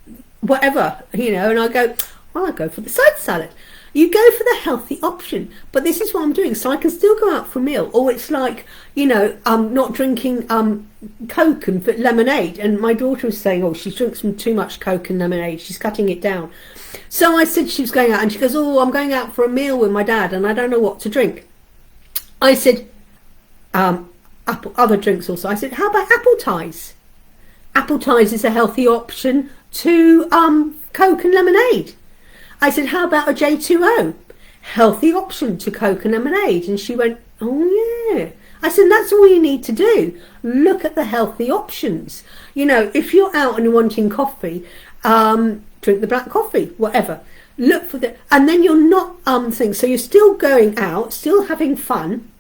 whatever? And I go, well, I'll go for the side salad. You go for the healthy option, but this is what I'm doing, so I can still go out for a meal. Or it's like, you know, I'm not drinking Coke and lemonade. And my daughter was saying, oh, she drinks too much Coke and lemonade. She's cutting it down. So I said she was going out, and she goes, oh, I'm going out for a meal with my dad, and I don't know what to drink. I said, other drinks also. I said, how about apple ties? Apple ties is a healthy option to Coke and lemonade. I said, how about a J2O? Healthy option to Coke and lemonade. And she went, oh yeah. I said, that's all you need to do. Look at the healthy options. You know, if you're out and you're wanting coffee, drink the black coffee, whatever. Look for the, and then you're not things. So you're still going out, still having fun,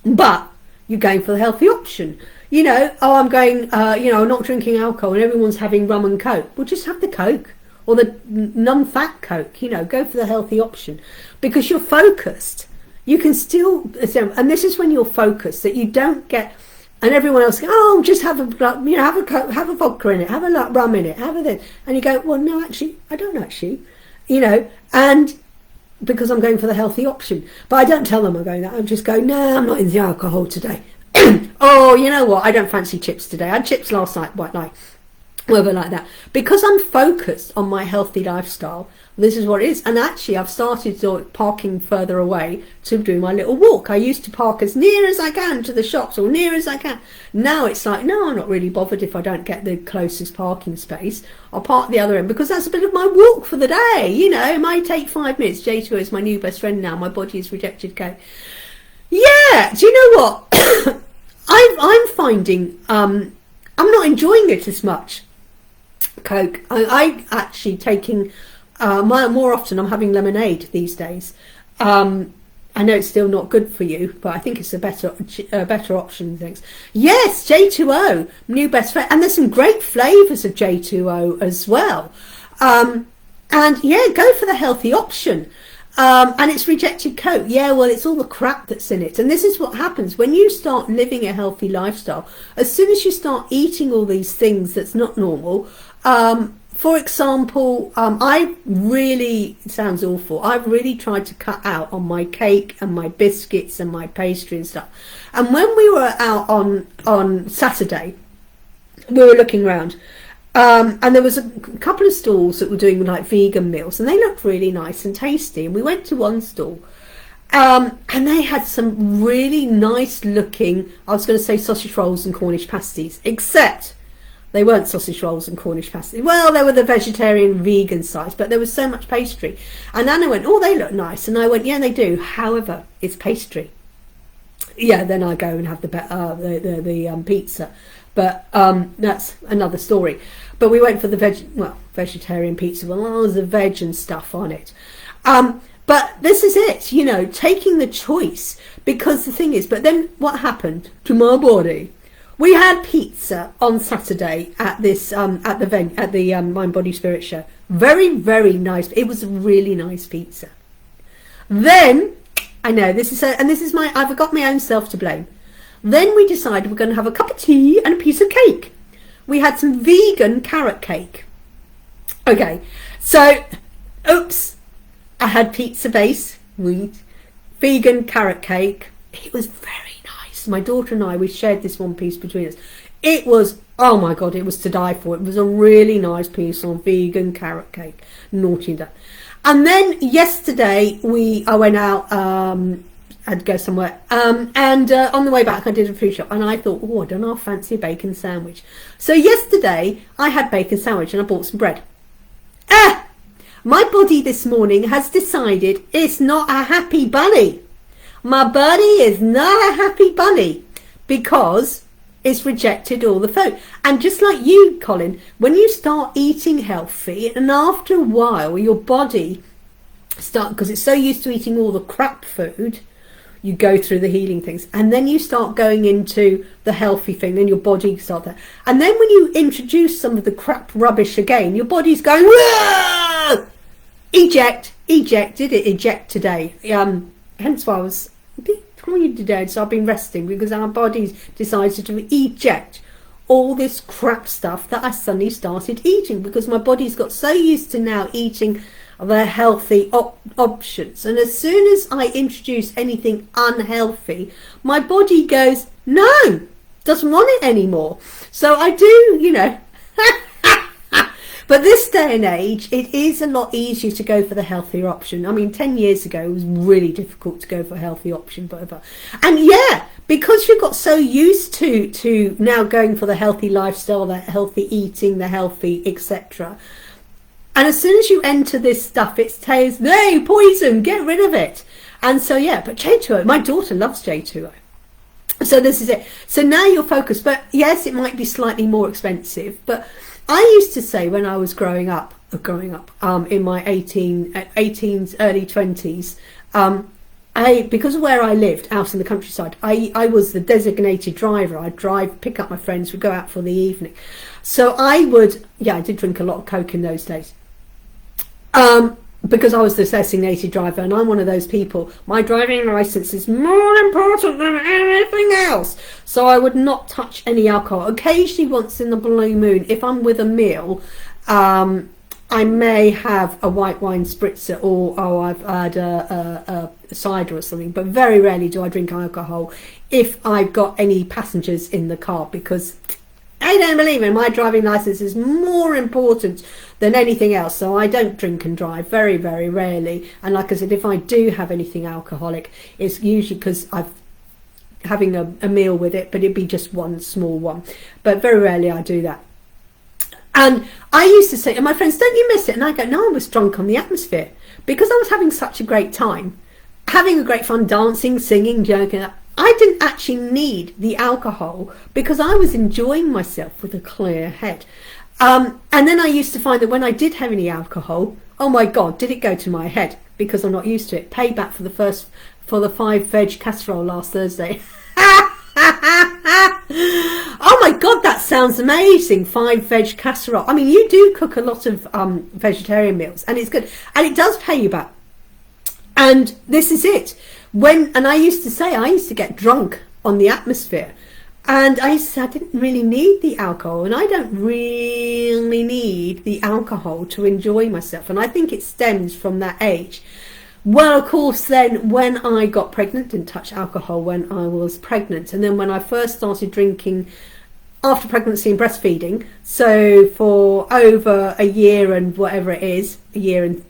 but you're going for the healthy option. You know, oh, I'm going, you know, I'm not drinking alcohol and everyone's having rum and Coke. Well, just have the Coke or the non-fat Coke, you know, go for the healthy option because you're focused. You can still, and this is when you're focused, that you don't get, and everyone else goes, oh, just have a, you know, have a Coke, have a vodka in it, have a rum in it, have a this. And you go, well, no, actually, I don't actually, you know, and because I'm going for the healthy option. But I don't tell them I'm going that. I just go, no, I'm not into the alcohol today. Oh, you know what? I don't fancy chips today. I had chips last night, white night, whatever like that. Because I'm focused on my healthy lifestyle, this is what it is. And actually, I've started parking further away to do my little walk. I used to park as near as I can to the shops or near as I can. Now it's like, no, I'm not really bothered if I don't get the closest parking space. I'll park the other end because that's a bit of my walk for the day. You know, it might take 5 minutes. J2 is my new best friend now. My body has rejected Coke. Yeah, do you know what? I'm finding I'm not enjoying it as much. Coke. I actually taking more often. I'm having lemonade these days. I know it's still not good for you, but I think it's a better option than things. Yes, J2O, new best friend, and there's some great flavours of J2O as well. And yeah, go for the healthy option. And it's rejected Coke. Yeah, well, it's all the crap that's in it. And this is what happens when you start living a healthy lifestyle. As soon as you start eating all these things that's not normal, for example, I really, it sounds awful, I've really tried to cut out on my cake and my biscuits and my pastry and stuff. And when we were out on Saturday, we were looking around. And there was a couple of stalls that were doing like vegan meals, and they looked really nice and tasty. And we went to one stall, and they had some really nice looking, I was going to say sausage rolls and Cornish pasties, except they weren't sausage rolls and Cornish pasties. Well, they were the vegetarian vegan size, but there was so much pastry. And Anna went, oh, they look nice. And I went, yeah, they do. However, it's pastry. Yeah, then I go and have the pizza. But that's another story. But we went for the vegetarian pizza. Well, there was a veg and stuff on it. But this is it, you know, taking the choice. Because the thing is, but then what happened to my body? We had pizza on Saturday at this at the Mind Body Spirit show. Very, very nice. It was a really nice pizza. Then I know this is I've got my own self to blame. Then we decided we're going to have a cup of tea and a piece of cake. We had some vegan carrot cake. Okay, so, oops, I had pizza base, wheat, vegan carrot cake. It was very nice. My daughter and I, we shared this one piece between us. It was, oh my God, it was to die for. It was a really nice piece on vegan carrot cake. Naughty that. And then yesterday, I went out, I had to go somewhere, and on the way back I did a food shop, and I thought, oh, I don't know, I fancy a bacon sandwich. So yesterday I had bacon sandwich and I bought some bread. My body this morning has decided it's not a happy bunny. My body is not a happy bunny because it's rejected all the food. And just like you, Colin, when you start eating healthy, and after a while your body because it's so used to eating all the crap food, you go through the healing things, and then you start going into the healthy thing, then your body starts that. And then when you introduce some of the crap rubbish again, your body's going, whoa! Eject, did it eject today? Hence why I was a bit tired today, so I've been resting, because our bodies decided to eject all this crap stuff that I suddenly started eating, because my body's got so used to now eating the healthy options. And as soon as I introduce anything unhealthy, my body goes, no, doesn't want it anymore. So I do, you know. But this day and age, it is a lot easier to go for the healthier option. I mean, 10 years ago, it was really difficult to go for a healthy option, whatever. And yeah, because you got so used to now going for the healthy lifestyle, the healthy eating, the healthy, etc. And as soon as you enter this stuff, it says, no, poison, get rid of it. And so, yeah, but J2O, my daughter loves J2O. So this is it. So now you're focused. But yes, it might be slightly more expensive, but I used to say when I was growing up in my 18s, early 20s, because of where I lived out in the countryside, I was the designated driver. I'd drive, pick up my friends, we'd go out for the evening. So I did drink a lot of Coke in those days. Because I was the designated driver, and I'm one of those people, my driving license is more important than anything else. So I would not touch any alcohol. Occasionally, once in the blue moon, if I'm with a meal, I may have a white wine spritzer, or I've had a cider or something, but very rarely do I drink alcohol if I've got any passengers in the car, because I don't believe it. My driving license is more important than anything else. So I don't drink and drive, very, very rarely. And like I said, if I do have anything alcoholic, it's usually because I'm having a meal with it, but it'd be just one small one. But very rarely I do that. And I used to say, and my friends, don't you miss it? And I go, no, I was drunk on the atmosphere because I was having such a great time, having a great fun, dancing, singing, joking. I didn't actually need the alcohol because I was enjoying myself with a clear head. And then I used to find that when I did have any alcohol, oh my God, did it go to my head because I'm not used to it. Payback for the 5 veg casserole last Thursday. Oh my God, that sounds amazing. 5 veg casserole. I mean, you do cook a lot of vegetarian meals, and it's good, and it does pay you back. And this is it. And I used to say, I used to get drunk on the atmosphere, and I used to say I didn't really need the alcohol, and I don't really need the alcohol to enjoy myself. And I think it stems from that age. Well, of course, then when I got pregnant, didn't touch alcohol when I was pregnant. And then when I first started drinking after pregnancy and breastfeeding, so for over a year and whatever it is, a year and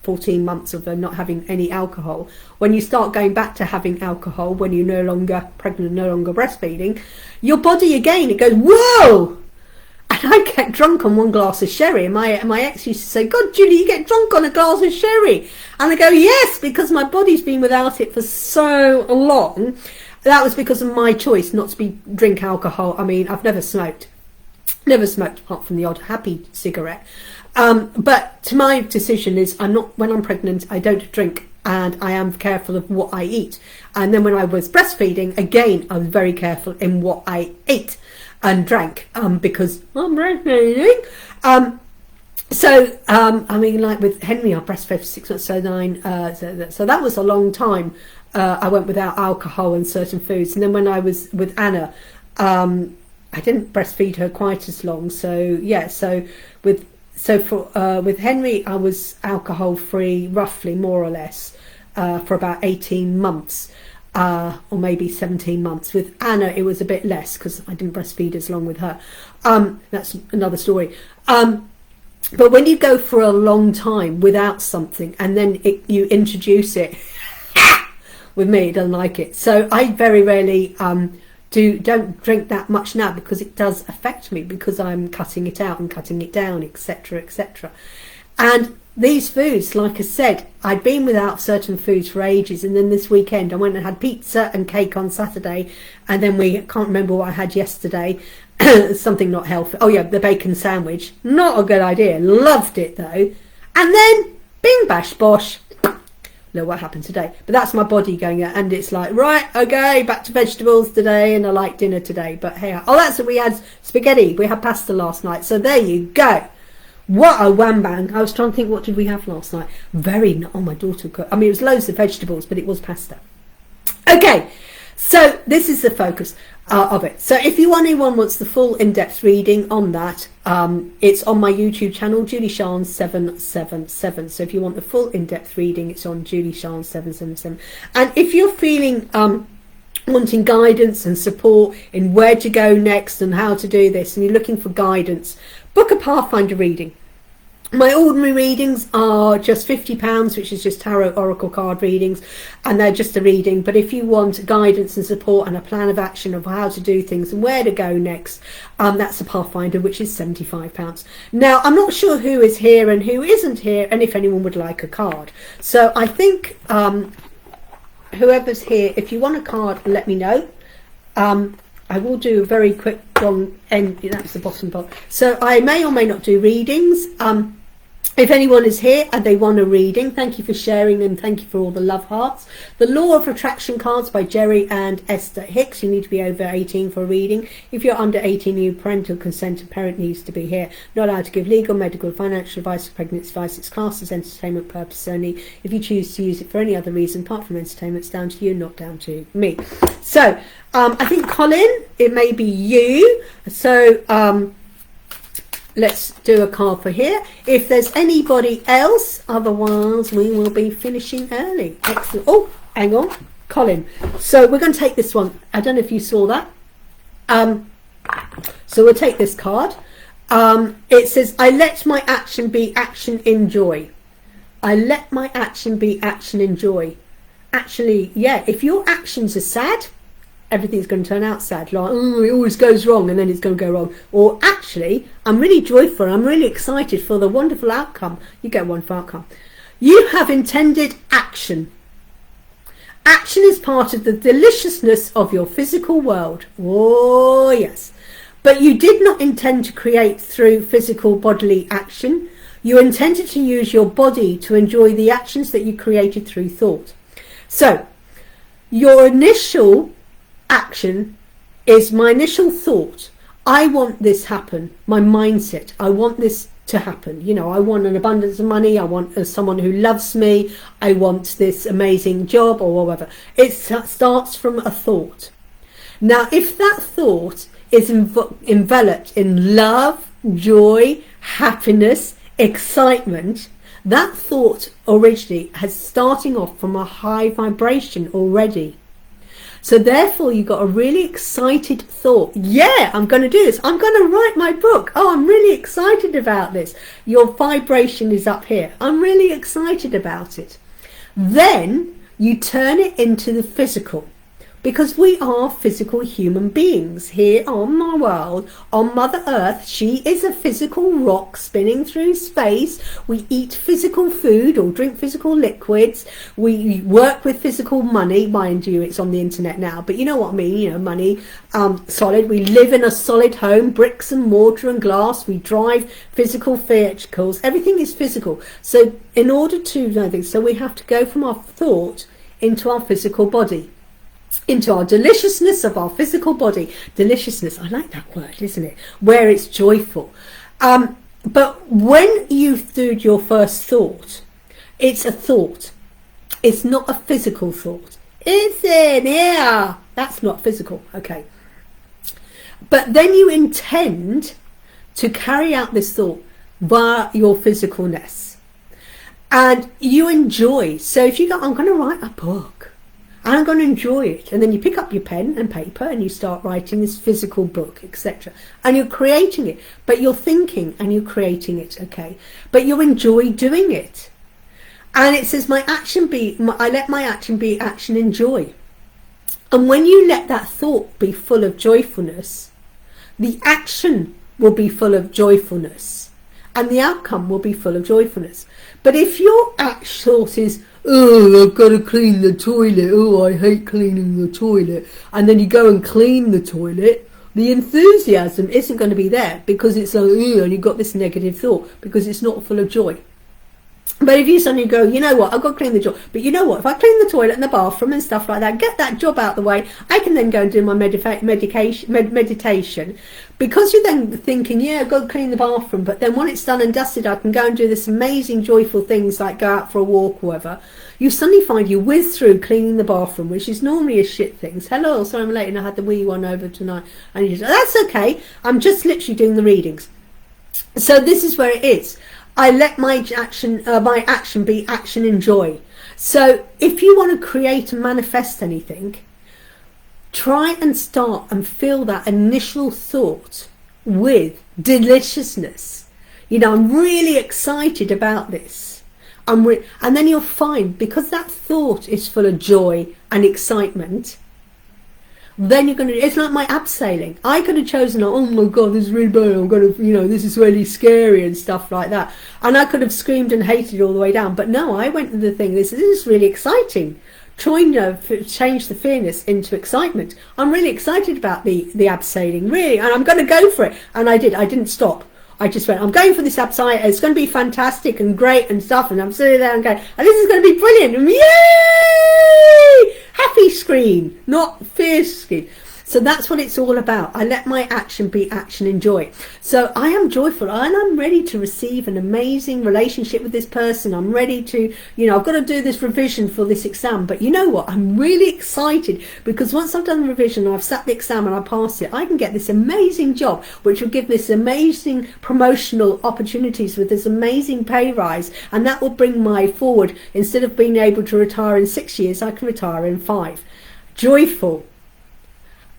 14 months of not having any alcohol, when you start going back to having alcohol, when you're no longer pregnant, no longer breastfeeding, your body again, it goes, whoa! And I get drunk on 1 glass of sherry. And my ex used to say, God, Julie, you get drunk on a glass of sherry. And I go, yes, because my body's been without it for so long. That was because of my choice not to drink alcohol. I mean, I've never smoked apart from the odd happy cigarette. But to my decision is when I'm pregnant, I don't drink, and I am careful of what I eat. And then when I was breastfeeding, again, I was very careful in what I ate and drank, because I'm breastfeeding. I mean, like with Henry, I breastfed for 6 months, so that was a long time. I went without alcohol and certain foods, and then when I was with Anna, I didn't breastfeed her quite as long. So with Henry, I was alcohol free, roughly, more or less, for about 18 months. Or maybe 17 months. With Anna, it was a bit less because I didn't breastfeed as long with her. That's another story. But when you go for a long time without something and then you introduce it, with me, it doesn't like it. So I very rarely don't drink that much now because it does affect me, because I'm cutting it out and cutting it down, etc., etc. And these foods, like I said, I'd been without certain foods for ages, and then this weekend I went and had pizza and cake on Saturday, and then can't remember what I had yesterday, something not healthy. Oh yeah, the bacon sandwich, not a good idea, loved it though. And then bing bash bosh, look what happened today. But that's my body going, and it's like, right, okay, back to vegetables today, and I like dinner today. But hey, we had spaghetti, we had pasta last night, so there you go. What a wham bang. I was trying to think, what did we have last night? My daughter cooked. I mean, it was loads of vegetables, but it was pasta. Okay, so this is the focus. of it. So if anyone wants the full in-depth reading on that, it's on my YouTube channel, Julie-Sian 777. So if you want the full in-depth reading, it's on Julie-Sian 777. And if you're feeling wanting guidance and support in where to go next and how to do this, and you're looking for guidance, book a Pathfinder reading. My ordinary readings are just £50, which is just tarot oracle card readings, and they're just a reading. But if you want guidance and support and a plan of action of how to do things and where to go next, that's a Pathfinder, which is £75. Now, I'm not sure who is here and who isn't here, and if anyone would like a card. So I think whoever's here, if you want a card, let me know. I will do a very quick one, and that's the bottom part. So I may or may not do readings. If anyone is here and they want a reading, thank you for sharing and thank you for all the love hearts. The Law of Attraction cards by Jerry and Esther Hicks. You need to be over 18 for a reading. If you're under 18, you need parental consent, and parent needs to be here. Not allowed to give legal, medical, financial advice or pregnancy advice. It's classed as entertainment purpose only. If you choose to use it for any other reason apart from entertainment, it's down to you, not down to me. So I think Colin, it may be you. So let's do a card for here. If there's anybody else, otherwise we will be finishing early. Excellent. Oh, hang on, Colin. So we're going to take this one. I don't know if you saw that. So we'll take this card. It says, I let my action be action in joy. I let my action be action in joy. Actually, yeah, if your actions are sad, everything's going to turn out sad, like, oh, it always goes wrong and then it's going to go wrong. Or actually, I'm really joyful, I'm really excited for the wonderful outcome. You get one for outcome. You have intended action. Action is part of the deliciousness of your physical world. Oh, yes. But you did not intend to create through physical bodily action. You intended to use your body to enjoy the actions that you created through thought. So, your initial action is my initial thought. I want this happen. My mindset. I want this to happen. You know, I want an abundance of money. I want someone who loves me. I want this amazing job or whatever. It starts from a thought. Now, if that thought is enveloped in love, joy, happiness, excitement, that thought originally has starting off from a high vibration already. So therefore you got a really excited thought. Yeah, I'm going to do this. I'm going to write my book. Oh, I'm really excited about this. Your vibration is up here. I'm really excited about it. Then you turn it into the physical. Because we are physical human beings here on my world, on Mother Earth. She is a physical rock spinning through space. We eat physical food or drink physical liquids. We work with physical money. Mind you, it's on the internet now, but you know what I mean, you know, money, solid. We live in a solid home, bricks and mortar and glass. We drive physical vehicles. Everything is physical. So in order to know this, so we have to go from our thought into our physical body. Into our deliciousness of our physical body. Deliciousness, I like that word, isn't it? Where it's joyful. But when you do your first thought, it's a thought. It's not a physical thought. It's in here. That's not physical. Okay. But then you intend to carry out this thought via your physicalness. And you enjoy. So if you go, I'm going to write a book. I'm going to enjoy it. And then you pick up your pen and paper and you start writing this physical book, etc. And you're creating it. But you're thinking and you're creating it, okay? But you enjoy doing it. And it says, I let my action be action in joy. And when you let that thought be full of joyfulness, the action will be full of joyfulness. And the outcome will be full of joyfulness. But if your thought is, oh, I've got to clean the toilet. Oh, I hate cleaning the toilet. And then you go and clean the toilet. The enthusiasm isn't going to be there because it's like, oh, and you've got this negative thought because it's not full of joy. But if you suddenly go, you know what, I've got to clean the job. But you know what, if I clean the toilet and the bathroom and stuff like that, get that job out of the way, I can then go and do my meditation. Because you're then thinking, yeah, I've got to clean the bathroom. But then when it's done and dusted, I can go and do this amazing, joyful things like go out for a walk or whatever. You suddenly find you whiz through cleaning the bathroom, which is normally a shit thing. Hello, sorry I'm late and I had the wee one over tonight. And you say, that's okay. I'm just literally doing the readings. So this is where it is. I let my action be action and joy. So if you want to create and manifest anything, try and start and fill that initial thought with deliciousness. You know, I'm really excited about this. And then you'll find, because that thought is full of joy and excitement, then you're going to, it's like my abseiling. I could have chosen, oh my God, this is really bad, I'm going to, you know, this is really scary and stuff like that. And I could have screamed and hated all the way down. But no, I went to the thing, this is really exciting. Trying to change the fearness into excitement. I'm really excited about the abseiling, really, and I'm going to go for it. And I did. I didn't stop. I just went, I'm going for this abseiling. It's going to be fantastic and great and stuff. And I'm sitting there and going, and this is going to be brilliant. And yay! Happy scream, not fear scream. So that's what it's all about. I let my action be action and joy. So I am joyful and I'm ready to receive an amazing relationship with this person. I'm ready to, you know, I've got to do this revision for this exam. But you know what? I'm really excited because once I've done the revision and I've sat the exam and I passed it, I can get this amazing job, which will give this amazing promotional opportunities with this amazing pay rise. And that will bring my forward. Instead of being able to retire in 6 years, I can retire in 5. Joyful.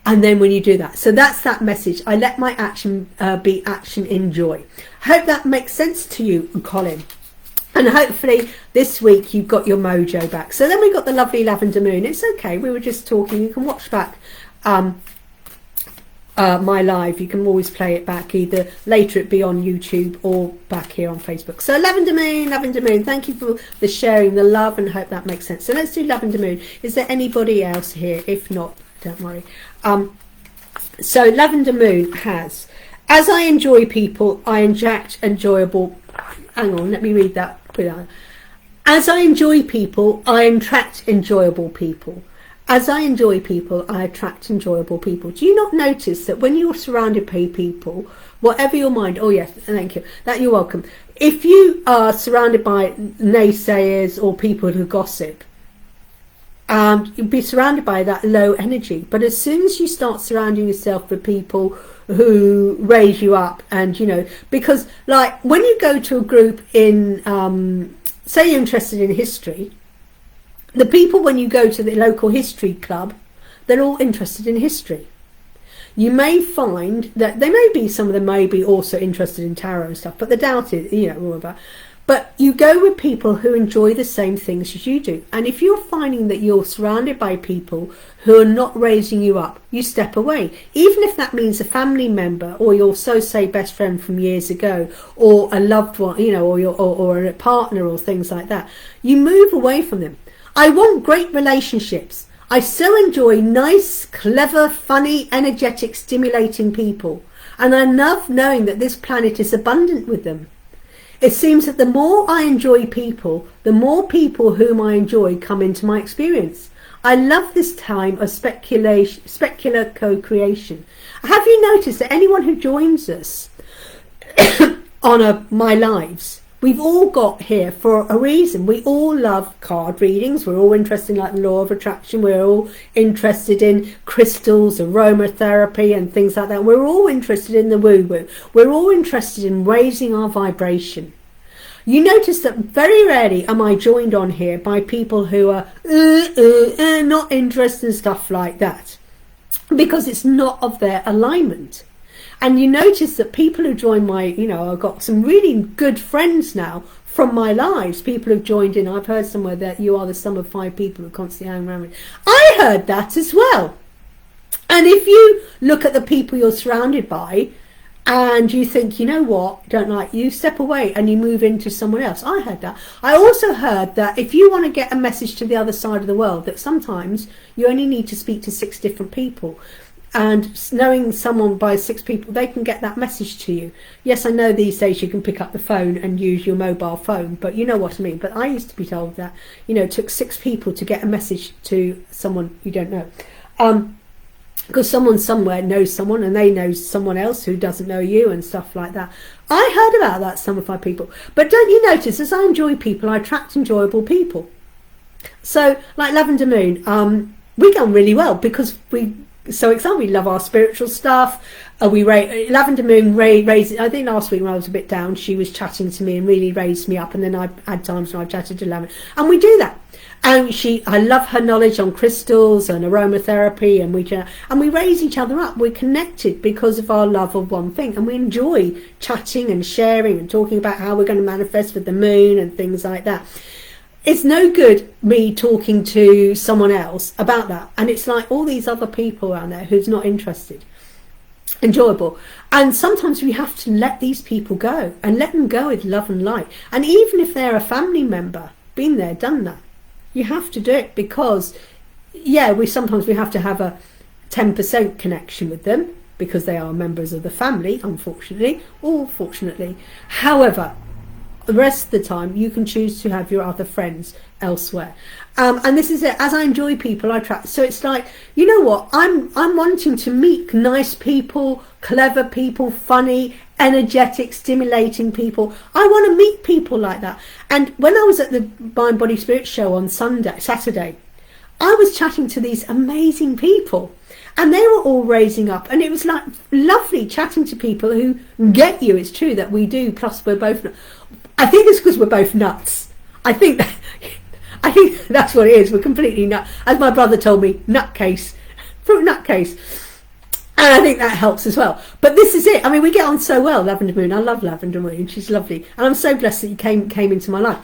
And then when you do that, so that's that message. I let my action be action in joy. Hope that makes sense to you, Colin. And hopefully this week you've got your mojo back. So then we got the lovely lavender moon. It's okay. We were just talking. You can watch back my live. You can always play it back. Either later it be on YouTube or back here on Facebook. So lavender moon, lavender moon. Thank you for the sharing, the love, and hope that makes sense. So let's do lavender moon. Is there anybody else here? If not, don't worry. So lavender moon has, as I enjoy people, I inject enjoyable. Hang on, let me read that. As I enjoy people, I attract enjoyable people. As I enjoy people, I attract enjoyable people. Do you not notice that when you're surrounded by people, whatever your mind, oh yes, thank you, that you're welcome. If you are surrounded by naysayers or people who gossip, you'll be surrounded by that low energy. But as soon as you start surrounding yourself with people who raise you up, and you know, because like when you go to a group in say you're interested in history, the people when you go to the local history club, they're all interested in history. You may find that they may be, some of them may be also interested in tarot and stuff, but they doubt it, you know, whatever. But you go with people who enjoy the same things as you do. And if you're finding that you're surrounded by people who are not raising you up, you step away. Even if that means a family member or your so-say best friend from years ago, or a loved one, you know, or a partner or things like that. You move away from them. I want great relationships. I so enjoy nice, clever, funny, energetic, stimulating people. And I love knowing that this planet is abundant with them. It seems that the more I enjoy people, the more people whom I enjoy come into my experience. I love this time of specular co-creation. Have you noticed that anyone who joins us on my lives, we've all got here for a reason. We all love card readings. We're all interested in like the law of attraction. We're all interested in crystals, aromatherapy and things like that. We're all interested in the woo-woo. We're all interested in raising our vibration. You notice that very rarely am I joined on here by people who are not interested in stuff like that, because it's not of their alignment. And you notice that people who join my, you know, I've got some really good friends now from my lives. People who've joined in. I've heard somewhere that you are the sum of 5 people who constantly hang around with. I heard that as well. And if you look at the people you're surrounded by and you think, you know what, don't like you, step away and you move into someone else. I heard that. I also heard that if you want to get a message to the other side of the world, that sometimes you only need to speak to 6 different people. and knowing someone by 6 people, they can get that message to you. Yes, I know these days you can pick up the phone and use your mobile phone, but you know what I mean. But I used to be told that, you know, it took 6 people to get a message to someone you don't know. Because someone somewhere knows someone, and they know someone else who doesn't know you, and stuff like that. I heard about that, some of my people. But don't you notice, as I enjoy people, I attract enjoyable people. So, like Lavender Moon, we get on really well because we love our spiritual stuff. Lavender Moon raised. I think last week when I was a bit down, she was chatting to me and really raised me up. And then I had times when I chatted to Lavender, and we do that. And I love her knowledge on crystals and aromatherapy, and we raise each other up. We're connected because of our love of one thing, and we enjoy chatting and sharing and talking about how we're going to manifest with the moon and things like that. It's no good me talking to someone else about that, and it's like all these other people around there who's not interested. Enjoyable. And sometimes we have to let these people go, and let them go with love and light. And even if they're a family member, been there, done that, you have to do it, because we sometimes have to have a 10% connection with them because they are members of the family, unfortunately or fortunately. However, the rest of the time you can choose to have your other friends elsewhere. And this is it. As I enjoy people, I attract. So it's like, you know what, I'm wanting to meet nice people, clever people, funny, energetic, stimulating people. I want to meet people like that. And when I was at the Mind Body Spirit show on Saturday, I was chatting to these amazing people, and they were all raising up, and it was like lovely chatting to people who get you. It's true that we do, plus we're both, I think it's because we're both nuts. I think that's what it is. We're completely nuts. As my brother told me, nutcase, fruit nutcase. And I think that helps as well. But this is it. I mean, we get on so well, Lavender Moon. I love Lavender Moon. She's lovely. And I'm so blessed that you came into my life.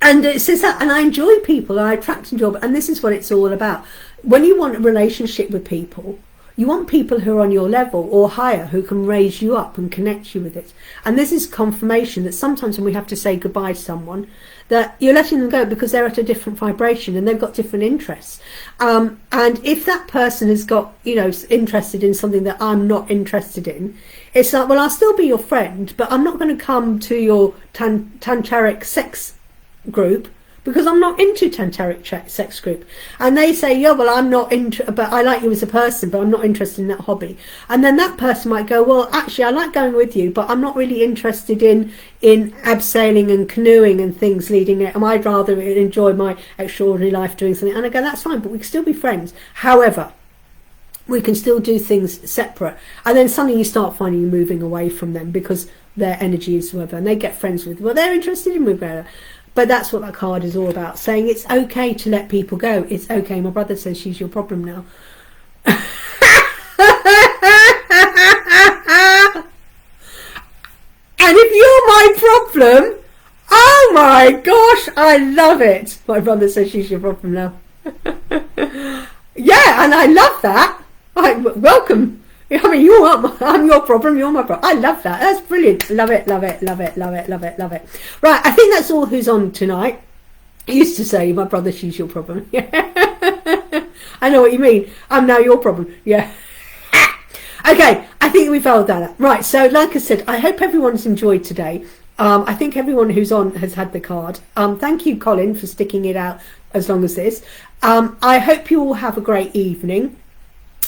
And it says that, and I enjoy people, I attract and enjoy, and this is what it's all about. When you want a relationship with people, you want people who are on your level or higher, who can raise you up and connect you with it. And this is confirmation that sometimes when we have to say goodbye to someone, that you're letting them go because they're at a different vibration and they've got different interests. And if that person has got, interested in something that I'm not interested in, it's like, well, I'll still be your friend, but I'm not going to come to your tantric sex group, because I'm not into tantric sex group. And they say, yeah, well, I'm not into, but I like you as a person, but I'm not interested in that hobby. And then that person might go, well, actually, I like going with you, but I'm not really interested in abseiling and canoeing and things leading it. And I'd rather enjoy my extraordinary life doing something. And I go, that's fine, but we can still be friends. However, we can still do things separate. And then suddenly you start finding you moving away from them because their energy is whatever, and they get friends with, well, they're interested in moving away. But that's what that card is all about, saying it's okay to let people go. It's okay. My brother says she's your problem now. And if you're my problem, oh my gosh, I love it. My brother says she's your problem now. Yeah, and I love that. Welcome. I mean, I'm your problem, you're my problem. I love that. That's brilliant. Love it, love it, love it, love it, love it, love it. Right, I think that's all who's on tonight. I used to say, my brother, she's your problem. Yeah. I know what you mean. I'm now your problem. Yeah. Okay, I think we've held that up. Right, so like I said, I hope everyone's enjoyed today. I think everyone who's on has had the card. Thank you, Colin, for sticking it out as long as this. I hope you all have a great evening.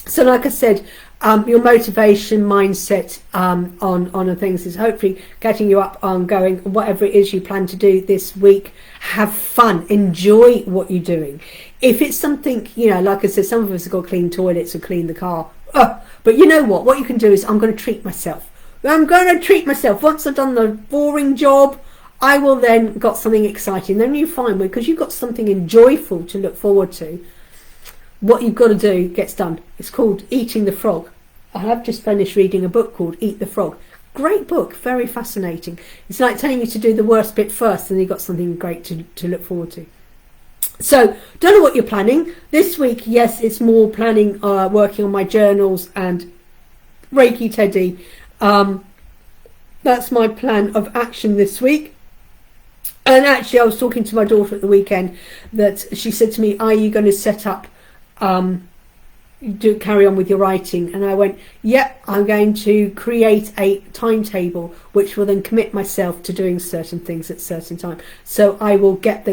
So like I said, your motivation mindset on the things is hopefully getting you up on going, whatever it is you plan to do this week. Have fun, enjoy what you're doing. If it's something, like I said, some of us have got to clean toilets or clean the car, but you know what you can do is, I'm going to treat myself. Once I've done the boring job, I will then got something exciting. Then you find, because you've got something joyful to look forward to, what you've got to do gets done. It's called Eating the Frog. I have just finished reading a book called Eat the Frog. Great book, very fascinating. It's like telling you to do the worst bit first, and you've got something great to look forward to. So, don't know what you're planning. This week, yes, it's more planning, working on my journals and Reiki Teddy. That's my plan of action this week. And actually, I was talking to my daughter at the weekend that she said to me, are you going to set up carry on with your writing? And I went, yep, I'm going to create a timetable which will then commit myself to doing certain things at certain time, so I will get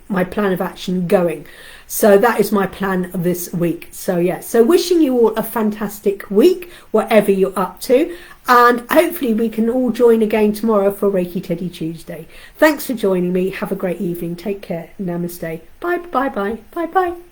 my plan of action going. So that is my plan this week. So yeah, so wishing you all a fantastic week, whatever you're up to, and hopefully we can all join again tomorrow for Reiki Teddy Tuesday. Thanks for joining me. Have a great evening. Take care. Namaste. Bye bye bye bye bye.